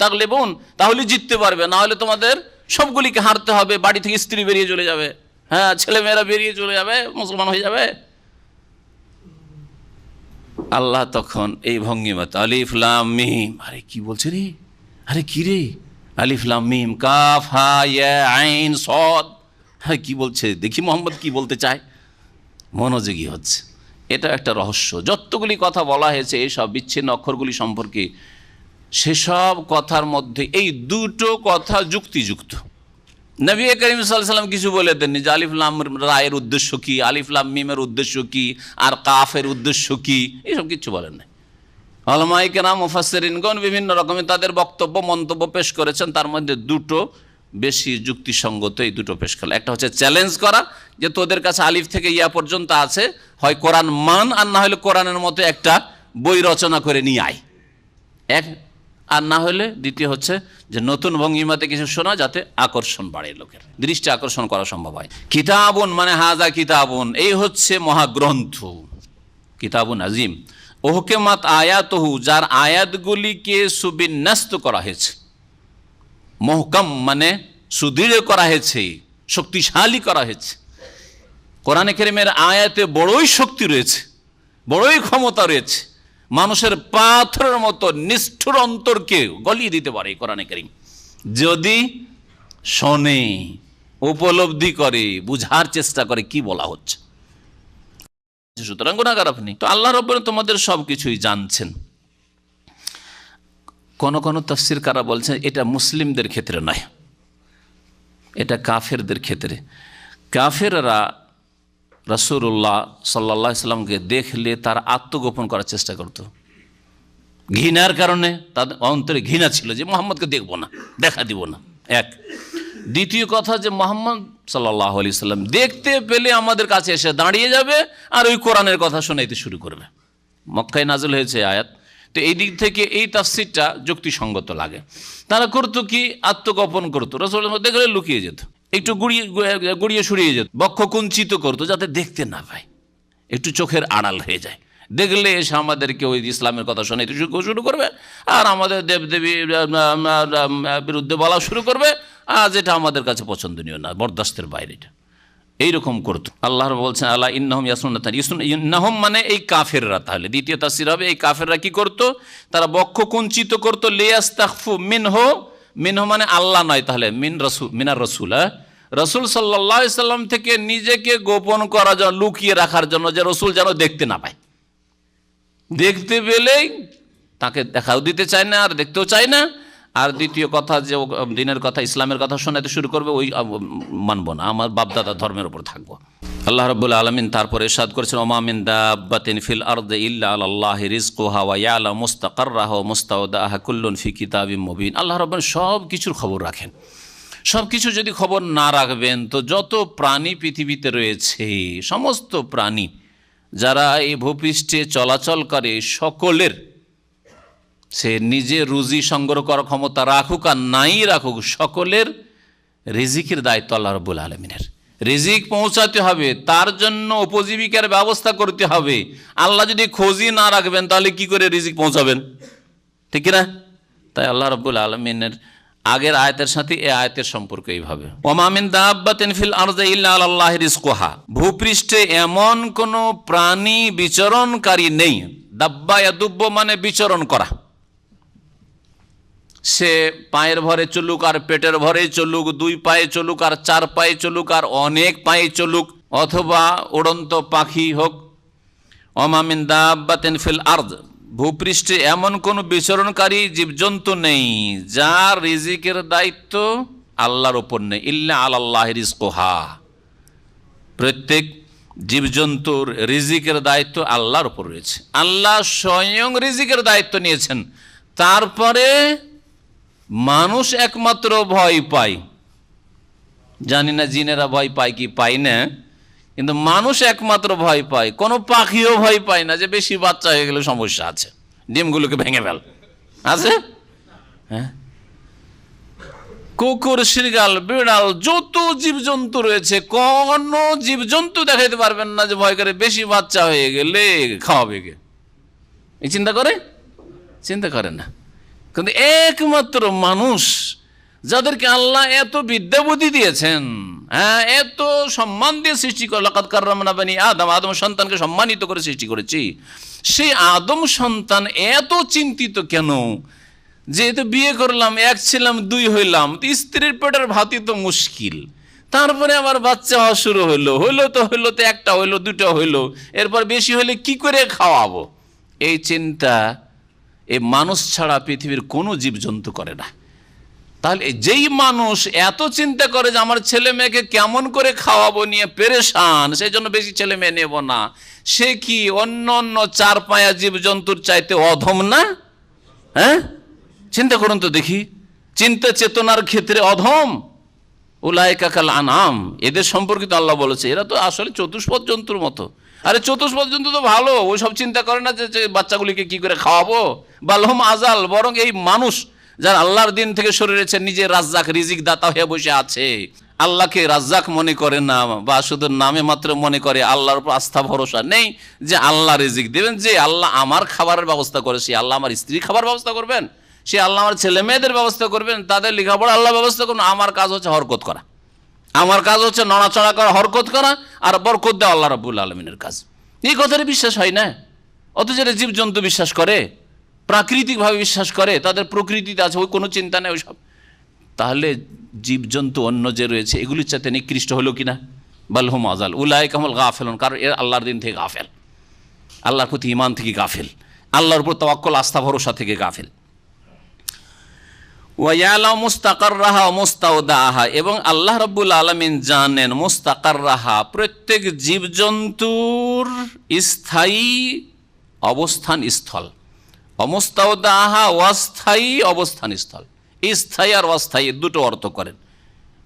তাগলিবুন, তাহলে জিততে পারবে, না হলে তোমাদের সবগুলিকে হারতে হবে, বাড়ি থেকে স্ত্রী বেরিয়ে চলে যাবে, হ্যাঁ ছেলে মেয়েরা বেরিয়ে চলে যাবে, মুসলমান হয়ে যাবে। আল্লাহ তখন এই ভঙ্গিমাতে আলিফ লাম মিম, আরে কি বলছে রে, আরে কি রে, আলিফ লাম মিম কাফ হা ইয়া আইন সদ, হ্যাঁ কি বলছে দেখি, মোহাম্মদ কি বলতে চায়, মনোযোগী হচ্ছে। এটা একটা রহস্য। যতগুলি কথা বলা হয়েছে এইসব বিচ্ছিন্ন অক্ষরগুলি সম্পর্কে, সেসব কথার মধ্যে এই দুটো কথা যুক্তিযুক্ত। নবী করিম সাল্লাল্লাহু আলাইহি ওয়াসাল্লাম কিছু বলে দেননি যে আলিফ লাম রায়ের উদ্দেশ্য কি, আলিফ লাম মিমের উদ্দেশ্য কি, আর কাফের উদ্দেশ্য কি, এইসব কিছু বলেন নাই। উলামায়ে কেরাম মুফাসসিরিনগণ বিভিন্ন রকমের তাদের বক্তব্য মন্তব্য পেশ করেছেন, তার মধ্যে দুটো বেশি যুক্তিসঙ্গত, এই দুটো পেশ করল। একটা হচ্ছে চ্যালেঞ্জ করা, যে তোদের কাছে আলিফ থেকে ইয়া পর্যন্ত আছে, হয় কোরআন মান, আর না হলে কোরআনের মতো একটা বই রচনা করে নিয়ে আয়, এক। আর না হলে দ্বিতীয় হচ্ছে যে নতুন ভঙ্গিমাতে কিছু শোনা, যাতে আকর্ষণ বাড়ে, লোকের দৃষ্টি আকর্ষণ করা সম্ভব হয়। কিতাবুন মানে হাজা কিতাবুন, এই হচ্ছে মহাগ্রন্থ, কিতাবুন আজিম। ওহকেমাত আয়াতহু, যার আয়াতগুলিকে সুবিন্যস্ত করা হয়েছে, মহকাম মানে সুদৃঢ় করা হয়েছে, শক্তিশালী করা হয়েছে। কোরআনে কারীমের আয়াতে বড়ই শক্তি রয়েছে, বড়ই ক্ষমতা রয়েছে, মানুষের পাথরের মতো নিষ্ঠুর অন্তরকে গলিয়ে দিতে পারে কোরআনে কারীম, যদি শোনে, উপলব্ধি করে, বুঝার চেষ্টা করে কি বলা হচ্ছে। সুতরাং গুনাহগার আপনি তো, আল্লাহ রাব্বুল তোমাদের সব কিছুই জানছেন। কোন কোন তাফসীরকাররা বলছেন এটা মুসলিমদের ক্ষেত্রে নয়, এটা কাফেরদের ক্ষেত্রে। কাফেররা রাসূলুল্লাহ সাল্লাল্লাহু আলাইহি সাল্লামকে দেখলে তার আত্মগোপন করার চেষ্টা করত, ঘৃণার কারণে। তাদের অন্তরে ঘৃণা ছিল যে মুহাম্মদকে দেখব না, দেখা দিব না, এক। দ্বিতীয় কথা যে মুহাম্মদ সাল্লাল্লাহু আলাইহি সাল্লাম দেখতে পেলে আমাদের কাছে এসে দাঁড়িয়ে যাবে আর ওই কোরআনের কথা শোনাইতে শুরু করবে। মক্কায় নাযিল হয়েছে আয়াত, তো এই দিক থেকে এই তাফসীরটা যুক্তিসঙ্গত লাগে। তারা করতো কি, আত্মগোপন করতো, রাসূলুল্লাহ দেখলে লুকিয়ে যেত, একটু গুড়িয়ে সরিয়ে যেত, বক্ষ কুঞ্চিত করতো যাতে দেখতে না পায়, একটু চোখের আড়াল হয়ে যায়। দেখলে এসে আমাদেরকে ওই ইসলামের কথা শোনাইতে শুরু করবে, আর আমাদের দেবদেবীর বিরুদ্ধে বলা শুরু করবে, আর যেটা আমাদের কাছে পছন্দনীয় না, বরদাস্তের বাইরে, এটা এইরকম করতো। আল্লাহ বলছেন আলা ইন্নাহুম ইয়াসুন্নাতান, ইন্নাহুম মানে এই কাফেররা। তাহলে দ্বিতীয় তাফসীর হবে এই কাফেররা কি করতো, তারা বক্ষ কুঞ্চিত করতো, লিয়াস্তাখফু মিনহু, মিনহু মানে আল্লাহ নয়, তাহলে মিনার রাসূল, রাসূল সাল্লাল্লাহু আলাইহি সাল্লাম থেকে নিজেকে গোপন করার জন্য, লুকিয়ে রাখার জন্য, যে রাসূল যেন দেখতে না পায়। দেখতে পেলেই তাকে দেখাও দিতে চায় না, আর দেখতেও চায় না। আর দ্বিতীয় কথা যে দিনের কথা, ইসলামের কথা শোনাতে শুরু করবে, ওই মানব না, আমার বাপদাদা ধর্মের উপর থাকবো। আল্লাহ রাব্বুল আলামিন তারপরে ইরশাদ করেছেন ওমা মিন দাব্বাতিন ফিল আরদি ইল্লা আলাল্লাহি রিজকুহা ওয়া ইয়ালামু মুস্তাকাররাহা ওয়া মুস্তাওদাহা কুল্লুন ফি কিতাবিম মুবিন। আল্লাহ রাব্বুল সব কিছুর খবর রাখেন। সব কিছু যদি খবর না রাখবেন, তো যত প্রাণী পৃথিবীতে রয়েছে, সমস্ত প্রাণী যারা এই ভূপৃষ্ঠে চলাচল করে, সকলের, সে নিজে রুজি সংগ্রহ করার ক্ষমতা রাখুক আর নাই রাখুক, সকলের রিজিকের দায়িত্ব আল্লাহ রাব্বুল আলামিনের। রিজিক পৌঁছাতে হবে, তার জন্য উপজীবিকার ব্যবস্থা করতে হবে। আল্লাহ যদি খোঁজই না রাখবেন, তাহলে কি করে রিজিক পৌঁছাবেন, ঠিক না? তাই আল্লাহ রাব্বুল আলামিনের আগের আয়াতের সাথে এই আয়াতের সম্পর্ক এইভাবে, ওমা মিন দাব্বাতিন ফিল আরদি ইল্লা আলাল্লাহি রিজকুহা, ভূপৃষ্ঠে এমন কোন প্রাণী বিচরণকারী নেই। দাব্বা ইয়াদুব্ব মানে বিচরণ করা, সে পায়ের ভরে চলুক আর পেটের ভরে চলুক, দুই পায়ে চলুক আর চার পায়ে চলুক আর অনেক পায়ে চলুক, অথবা উড়ন্ত পাখি হোক। ওমা মিন দাব্বাতিন ফিল আরদ, ভূপৃষ্ঠে এমন কোন বিচরণকারী জীবজন্তু নেই যার রিজিকের দায়িত্ব আল্লাহর ওপর নেই। ইল্লা আলাল্লাহি রিজকুহা, প্রত্যেক জীবজন্তুর রিজিকের দায়িত্ব আল্লাহর ওপর রয়েছে। আল্লাহ স্বয়ং রিজিকের দায়িত্ব নিয়েছেন। তারপরে মানুষ একমাত্র ভয় পায়, জানি না জিনেরা ভয় পায় কি পায় না, কিন্তু মানুষ একমাত্র ভয় পায়। কোনো পাখিও ভয় পায় না যে বেশি বাচ্চা হয়ে গেলে সমস্যা আছে, ডিমগুলোকে ভেঙে ফেল আছে। হ্যাঁ, কুকুর, শৃগাল, বিড়াল, যত জীবজন্তু রয়েছে কোন জীবজন্তু দেখাইতে পারবেন না যে ভয় করে বেশি বাচ্চা হয়ে গেলে খাওয়াবে কে। এই চিন্তা করে? চিন্তা করে না। কিন্তু একমাত্র মানুষ, যাদেরকে আল্লাহ এত বিদ্যা বুদ্ধি দিয়েছেন, হ্যাঁ, এত সম্মান দিয়ে সৃষ্টি করে, লাকাদ কাররামনা বানি আদম, আদম সন্তানকে সম্মানিত করে সৃষ্টি করেছি, সেই আদম সন্তান এত চিন্তিত কেন? যেহেতু বিয়ে করলাম, এক ছিলাম, দুই হইলাম, স্ত্রীর পেটের ভাতই তো মুশকিল, তারপরে আবার বাচ্চা হওয়া শুরু হইলো তো একটা হইলো, দুটো হইলো, এরপর বেশি হইলে কি করে খাওয়াবো? এই চিন্তা এই মানুষ ছাড়া পৃথিবীর কোনো জীবজন্তু করে না। তাহলে যেই মানুষ এত চিন্তা করে যে আমার ছেলে মেয়েকে কেমন করে খাওয়াবো নিয়ে পেরেশান, সেই জন্য বেশি ছেলে মেয়ে নেব না, সে কি অন্য অন্য চার পায়া জীবজন্তুর চাইতে অধম না? হ্যাঁ, চিন্তা করুন তো দেখি, চিন্তা চেতনার ক্ষেত্রে অধম। উলাইকা কাল আনাম, এদের সম্পর্কিত আল্লাহ বলেছে এরা তো আসলে চতুষ্পদ জন্তুর মতো। আরে চতুষ্পদ জন্তু তো ভালো, ওই সব চিন্তা করে না যে বাচ্চাগুলিকে কি করে খাওয়াবো। বালহম আজাল, বরং এই মানুষ যারা আল্লাহর দিন থেকে সরে রয়েছে, নিজে রাজ্জাক রিজিক দাতা হয়ে বসে আছে, আল্লাহকে রাজ্জাক মনে করে না, বা শুধু নামে মাত্র মনে করে, আল্লাহর উপর আস্থা ভরসা নেই যে আল্লাহ রিজিক দেবেন। যে আল্লাহ আমার খাবারের ব্যবস্থা করে, সে আল্লাহ আমার স্ত্রী খাবার ব্যবস্থা করবেন, সে আল্লাহ আমার ছেলে মেয়েদের ব্যবস্থা করবেন, তাদের লেখাপড়া আল্লাহ ব্যবস্থা করবেন। আমার কাজ হচ্ছে হরকত করা, আমার কাজ হচ্ছে নড়াচড়া করা, হরকত করা, আর বরকত দেওয়া আল্লাহ রাব্বুল আলামিনের কাজ। এই কথাটা বিশ্বাস হয় না। অথচ যারা জীবজন্তু বিশ্বাস করে, প্রাকৃতিকভাবে বিশ্বাস করে, তাদের প্রকৃতিতে আছে, ওই কোনো চিন্তা নেই ওইসব, তাহলে জীবজন্তু অন্য যে রয়েছে এগুলির চাইতে নিকৃষ্ট হলো কিনা? বালহুম আজাল উলাইকা হুমুল গাফিলুন, কারণ এর আল্লাহর দিন থেকে গাফেল, আল্লাহর প্রতি ঈমান থেকে গাফেল, আল্লাহর উপর তাওয়াক্কুল আস্থা ভরসা থেকে গাফেল। ওয়ায়ালামু মুস্তাকাররাহা ওয়া মুস্তাওদাহা, এবং আল্লাহ রাব্বুল আলামিন জানেন মুস্তাকাররাহা, প্রত্যেক জীবজন্তুর স্থায়ী অবস্থান স্থল, অমুস্তাওদাহা অস্থায়ী অবস্থান স্থল। স্থায়ী আর অস্থায়ী দুটো অর্থ করেন।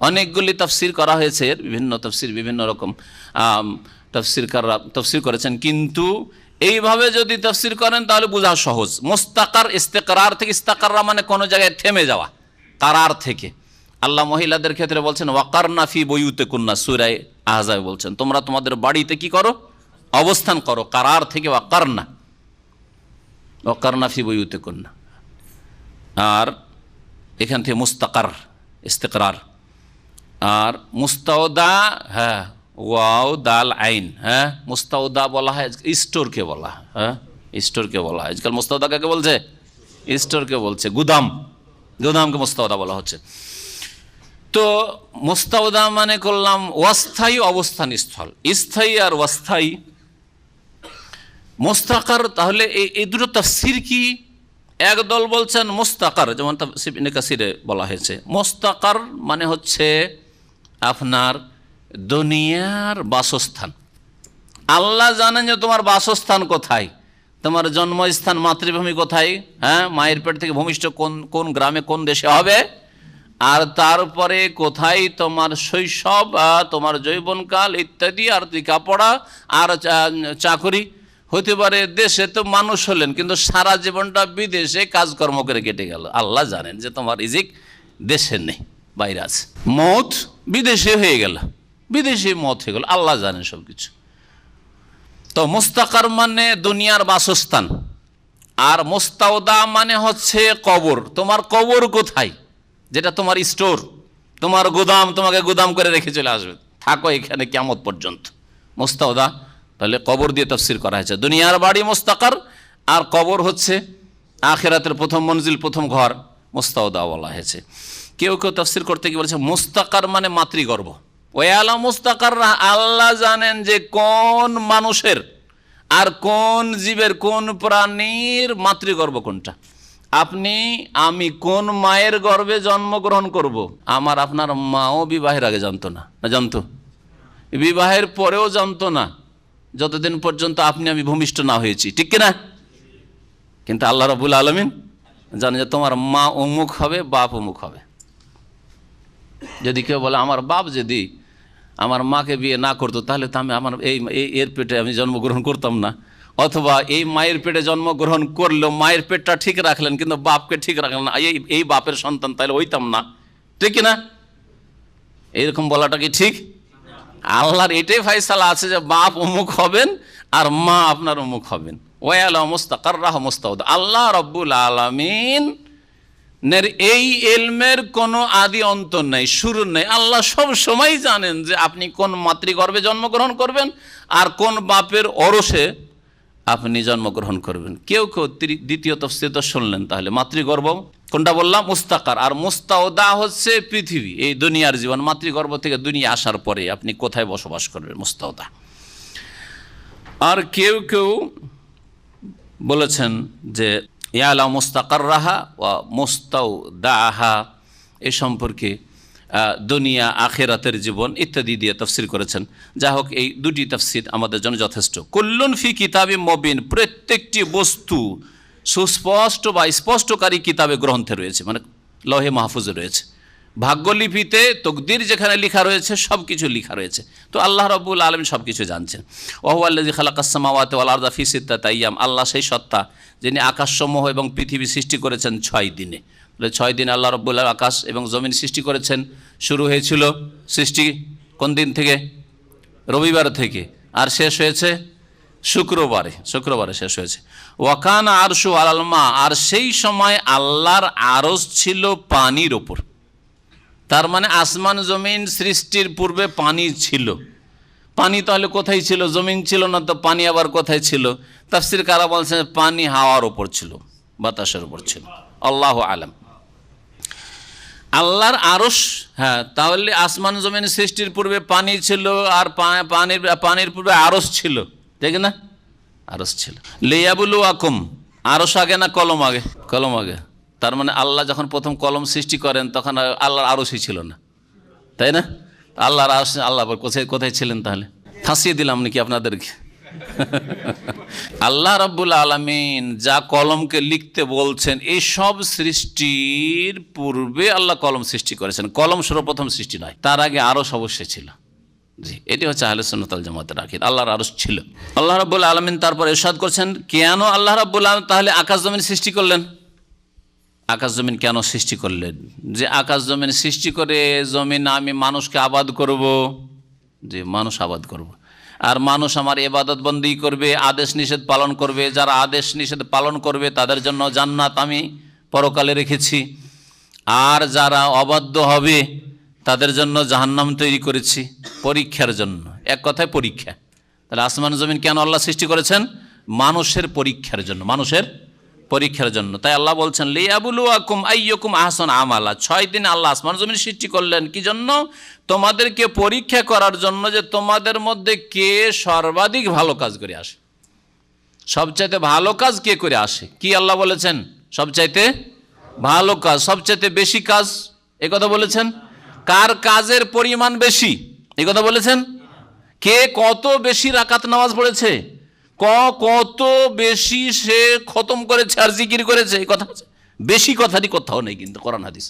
অনেকগুলি তাফসির করা হয়েছে, বিভিন্ন তাফসির বিভিন্ন রকম তাফসিরকাররা তাফসির করেছেন, কিন্তু এইভাবে যদি তাফসির করেন তাহলে বোঝা সহজ। মুস্তাকার, ইস্তেকরার থেকে, ইস্তাকাররা মানে কোনো জায়গায় থেমে যাওয়া, কারার থেকে। আল্লাহ মহিলাদের ক্ষেত্রে বলছেন ওয়াকারনা ফি বুয়ুতিকুন্না, সূরা আহজাবে বলছেন তোমরা তোমাদের বাড়িতে কি করো? অবস্থান করো। কারার থেকে ওয়াকারনা, ওয়াকারনা ফি বুয়ুতিকুন্না। আর এখান থেকে মুস্তাকার, ইস্তেকরার। আর মুস্তাওদা, হ্যাঁ, ওয়াও দাল আইন, হ্যাঁ, মুস্তাওদা বলা হয় স্টোরকে বলা হয়, হ্যাঁ, স্টোরকে বলা হয়। আজকাল মুস্তাওদা কাকে বলছে? স্টোরকে বলছে, গুদাম, গুদামকে মুস্তাওদা বলা হচ্ছে। তো মুস্তাওদা মানে করলাম অস্থায়ী অবস্থান স্থল, স্থায়ী আর অস্থায়ী। মুস্তাকার, তাহলে এই দুটো তাফসীর কি? একদল বলছেন মুস্তাকার, যেমন তাফসীর ইবনে কাসিরে বলা হয়েছে, মুস্তাকার মানে হচ্ছে আপনার দুনিয়ার বাসস্থান। আল্লাহ জানেন যে তোমার বাসস্থান কোথায়, তোমার জন্মস্থান, মাতৃভূমি কোথায়, হ্যাঁ, মায়ের পেট থেকে ভূমিষ্ঠ কোন গ্রামে কোন দেশে হবে, আর তারপরে কোথায় তোমার শৈশব, তোমার যৌবনকাল ইত্যাদি, আর লেখাপড়া আর চাকরি হতে পারে। দেশে তো মানুষ হলেন, কিন্তু সারা জীবনটা বিদেশে কাজকর্ম করে কেটে গেল। আল্লাহ জানেন যে তোমার রিজিক দেশে নেই, বাইরে আছে। মত বিদেশে হয়ে গেল, বিদেশে মত হয়ে গেল, আল্লাহ জানেন সব কিছু। তো মুস্তাকার মানে দুনিয়ার বাসস্থান, আর মুস্তাওদা মানে হচ্ছে কবর। তোমার কবর কোথায়, যেটা তোমার স্টোর, তোমার গুদাম, তোমাকে গুদাম করে রেখে চলে আসবে, থাকো এখানে কিয়ামত পর্যন্ত। মুস্তাওদা তাহলে কবর দিয়ে তাফসীর করা হয়েছে। দুনিয়ার বাড়ি মুস্তাকার, আর কবর হচ্ছে আখিরাতের প্রথম মঞ্জিল, প্রথম ঘর, মুস্তাওদা বলা হয়েছে। কেউ কেউ তাফসীর করতে গিয়ে বলেছে মুস্তাকার মানে মাতৃগর্ভ। ওয়ালা মুস্তাকাররা, আল্লাহ জানেন যে কোন মানুষের আর কোন জীবের, কোন প্রাণীর মাতৃগর্ভ কোনটা। আমি কোন মায়ের গর্ভে জন্মগ্রহণ করব, আমার আপনার মাও বিবাহের আগে জানতো না, জানতো? বিবাহের পরেও জানতো না, যতদিন পর্যন্ত আমি ভূমিষ্ঠ না হয়েছি, ঠিক কিনা? কিন্তু আল্লাহ রাব্বুল আলামিন জানে যে তোমার মা অমুক হবে, বাপ অমুক হবে। যদি কেউ বলে আমার বাপ যদি আমার মাকে বিয়ে না করতো তাহলে তো আমার এর পেটে আমি জন্মগ্রহণ করতাম না, অথবা এই মায়ের পেটে জন্মগ্রহণ করলেও মায়ের পেটটা ঠিক রাখলেন কিন্তু বাপকে ঠিক রাখলেন না, এই বাপের সন্তান তাহলে হইতাম না, ঠিক কিনা? এইরকম বলাটা কি ঠিক? আল্লাহর এটাই ফায়সালা আছে যে বাপ অমুক হবেন আর মা আপনার অমুক হবেন। ওয়ালা মুস্তাকাররাহ মুস্তাউদা। আল্লাহ রাব্বুল আলামিন এই ইলমের কোনো আদি অন্ত নেই, শুরু নেই। আল্লাহ সব সময় জানেন যে আপনি কোন মাতৃগর্ভে জন্মগ্রহণ করবেন আর কোন বাপের অরসে আপনি জন্মগ্রহণ করবেন। কেউ কেউ দ্বিতীয় তাফসীর তো শুনলেন, তাহলে মাতৃগর্ভ কোনটা বললাম? মুস্তাকার। আর মুস্তাওদা হচ্ছে পৃথিবী, এই দুনিয়ার জীবন। মাতৃগর্ভ থেকে দুনিয়া আসার পরে আপনি কোথায় বসবাস করবেন, মুস্তাওদা। আর কেউ কেউ বলেছেন যে ইয়ালা মুস্তাকাররাহা ওয়া মুস্তাওদাহা, এ সম্পর্কে দুনিয়া আখিরাতের জীবন ইত্যাদি দিয়ে তাফসীর করেছেন। যা হোক, এই দুটি তাফসীর আমাদের জন্য যথেষ্ট। কুল্লুন ফি কিতাবিম মুবিন, প্রত্যেকটি বস্তু সুস্পষ্ট বা স্পষ্টকারী কিতাবে, গ্রন্থে রয়েছে, মানে লৌহে মাহফুজে রয়েছে। ভাগ্যলিপিতে তকদির যেখানে লেখা রয়েছে সব কিছু লেখা রয়েছে। তো আল্লাহ রাব্বুল আলামিন সব কিছু জানছেন। ওয়া হুয়াল্লাযী খালাকাস সামাওয়াতি ওয়াল আরদা ফি সিত্তাতি আইয়াম, আল্লাহ সেই সত্তা যিনি আকাশসমূহ এবং পৃথিবী সৃষ্টি করেছেন 6 দিনে। 6 দিনে আল্লাহ রাব্বুল আলামিন আকাশ এবং জমিন সৃষ্টি করেছেন। শুরু হয়েছিল সৃষ্টি কোন দিন থেকে? রবিবার থেকে, আর শেষ হয়েছে শুক্রবারে শেষ হয়েছে। ওয়াকানা আরশু আলাল মা, আর সেই সময় আল্লাহর আরশ ছিল পানির ওপর। তার মানে আসমান জমিন সৃষ্টির পূর্বে পানি ছিল। পানি তাহলে কোথায় ছিল? জমিন ছিল না তো পানি আবার কোথায় ছিল? তাফসীরকাররা বলছেন পানি হাওয়ার ওপর ছিল, বাতাসের উপর ছিল। আল্লাহু আলাম। আল্লাহর আরশ, হ্যাঁ, তাহলে আসমান জমিন সৃষ্টির পূর্বে পানি ছিল, আর পানির পূর্বে আরশ ছিল, ঠিক না? আরশ ছিল। লিয়াবলুয়াকুম, আরশ আগে না কলম আগে? কলম আগে। তার মানে আল্লাহ যখন প্রথম কলম সৃষ্টি করেন তখন আল্লাহর আরশই ছিল না, তাই না? আল্লাহর আরশ, আল্লাহ কোথায় ছিলেন তাহলে? ফাঁসিয়ে দিলাম নাকি আপনাদেরকে? আল্লাহ রাব্বুল আলামিন যা কলমকে লিখতে বলছেন, এই সব সৃষ্টির পূর্বে আল্লাহ কলম সৃষ্টি করেছেন। কলম সর্বপ্রথম সৃষ্টি নয়, তার আগে আরশ অবশ্যই ছিল। জি, এটি হচ্ছে আহলে সুন্নাত ওয়াল জামাতের আকীদা, আল্লাহর আরশ ছিল। আল্লাহ রাব্বুল আলামিন তারপর ইরশাদ করছেন, কেন আল্লাহ রাব্বুল আলামিন তাহলে আকাশ জমিন সৃষ্টি করলেন? আকাশ জমিন কেন সৃষ্টি করলেন? যে আকাশ জমিন সৃষ্টি করে জমিন আমি মানুষকে আবাদ করব, যে মানুষ আবাদ করব, আর মানুষ আমার ইবাদত বন্দেগী করবে, আদেশ নিষেধ পালন করবে। যারা আদেশ নিষেধ পালন করবে তাদের জন্য জান্নাত আমি পরকালে রেখেছি, আর যারা অবাধ্য হবে তাদের জন্য জাহান্নাম তৈরি করেছি, পরীক্ষার জন্য। এক কথায় পরীক্ষা। তাহলে আসমান জমিন কেন আল্লাহ সৃষ্টি করেছেন? মানুষের পরীক্ষার জন্য, মানুষের পরীক্ষার জন্য। তাই আল্লাহ বলছেন লিয়াবলুয়াকুম আইয়ুকুম আহসানু আমালা। 6 দিনে আল্লাহ আসমান জমিন সৃষ্টি করলেন কি জন্য? তোমাদেরকে পরীক্ষা করার জন্য, যে তোমাদের মধ্যে কে সর্বাধিক ভালো কাজ করে আসে। সবচাইতে ভালো কাজ কে করে আসে? কি আল্লাহ বলেছেন? সবচাইতে ভালো কাজ, সবচাইতে বেশি কাজ, এ কথা বলেছেন। কার কাজের পরিমাণ বেশি, এ কথা বলেছেন। কে কত বেশি রাকাত নামাজ পড়েছে, কত বেশি সে খতম করেছে আর জিকির করেছে, এই কথা আছে। বেশি কথাটি কোথাও নেই কিন্তু কোরআন হাদিস।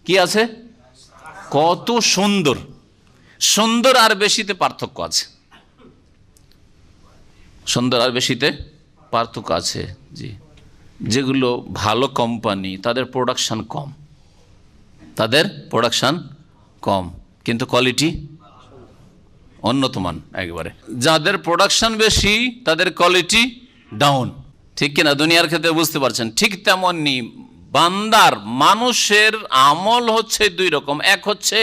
কি আছে? কত সুন্দর। সুন্দর আর বেশিতে পার্থক্য আছে, সুন্দর আর বেশিতে পার্থক্য আছে। জি, যেগুলো ভালো কোম্পানি তাদের প্রোডাকশন কম, কিন্তু কোয়ালিটি উন্নতমান একবারে। যাদের প্রোডাকশন বেশি তাদের কোয়ালিটি ডাউন, ঠিক কিনা? দুনিয়ার ক্ষেত্রে বুঝতে পারছেন। ঠিক তেমনই বান্দার, মানুষের আমল হচ্ছে 2 রকম। এক হচ্ছে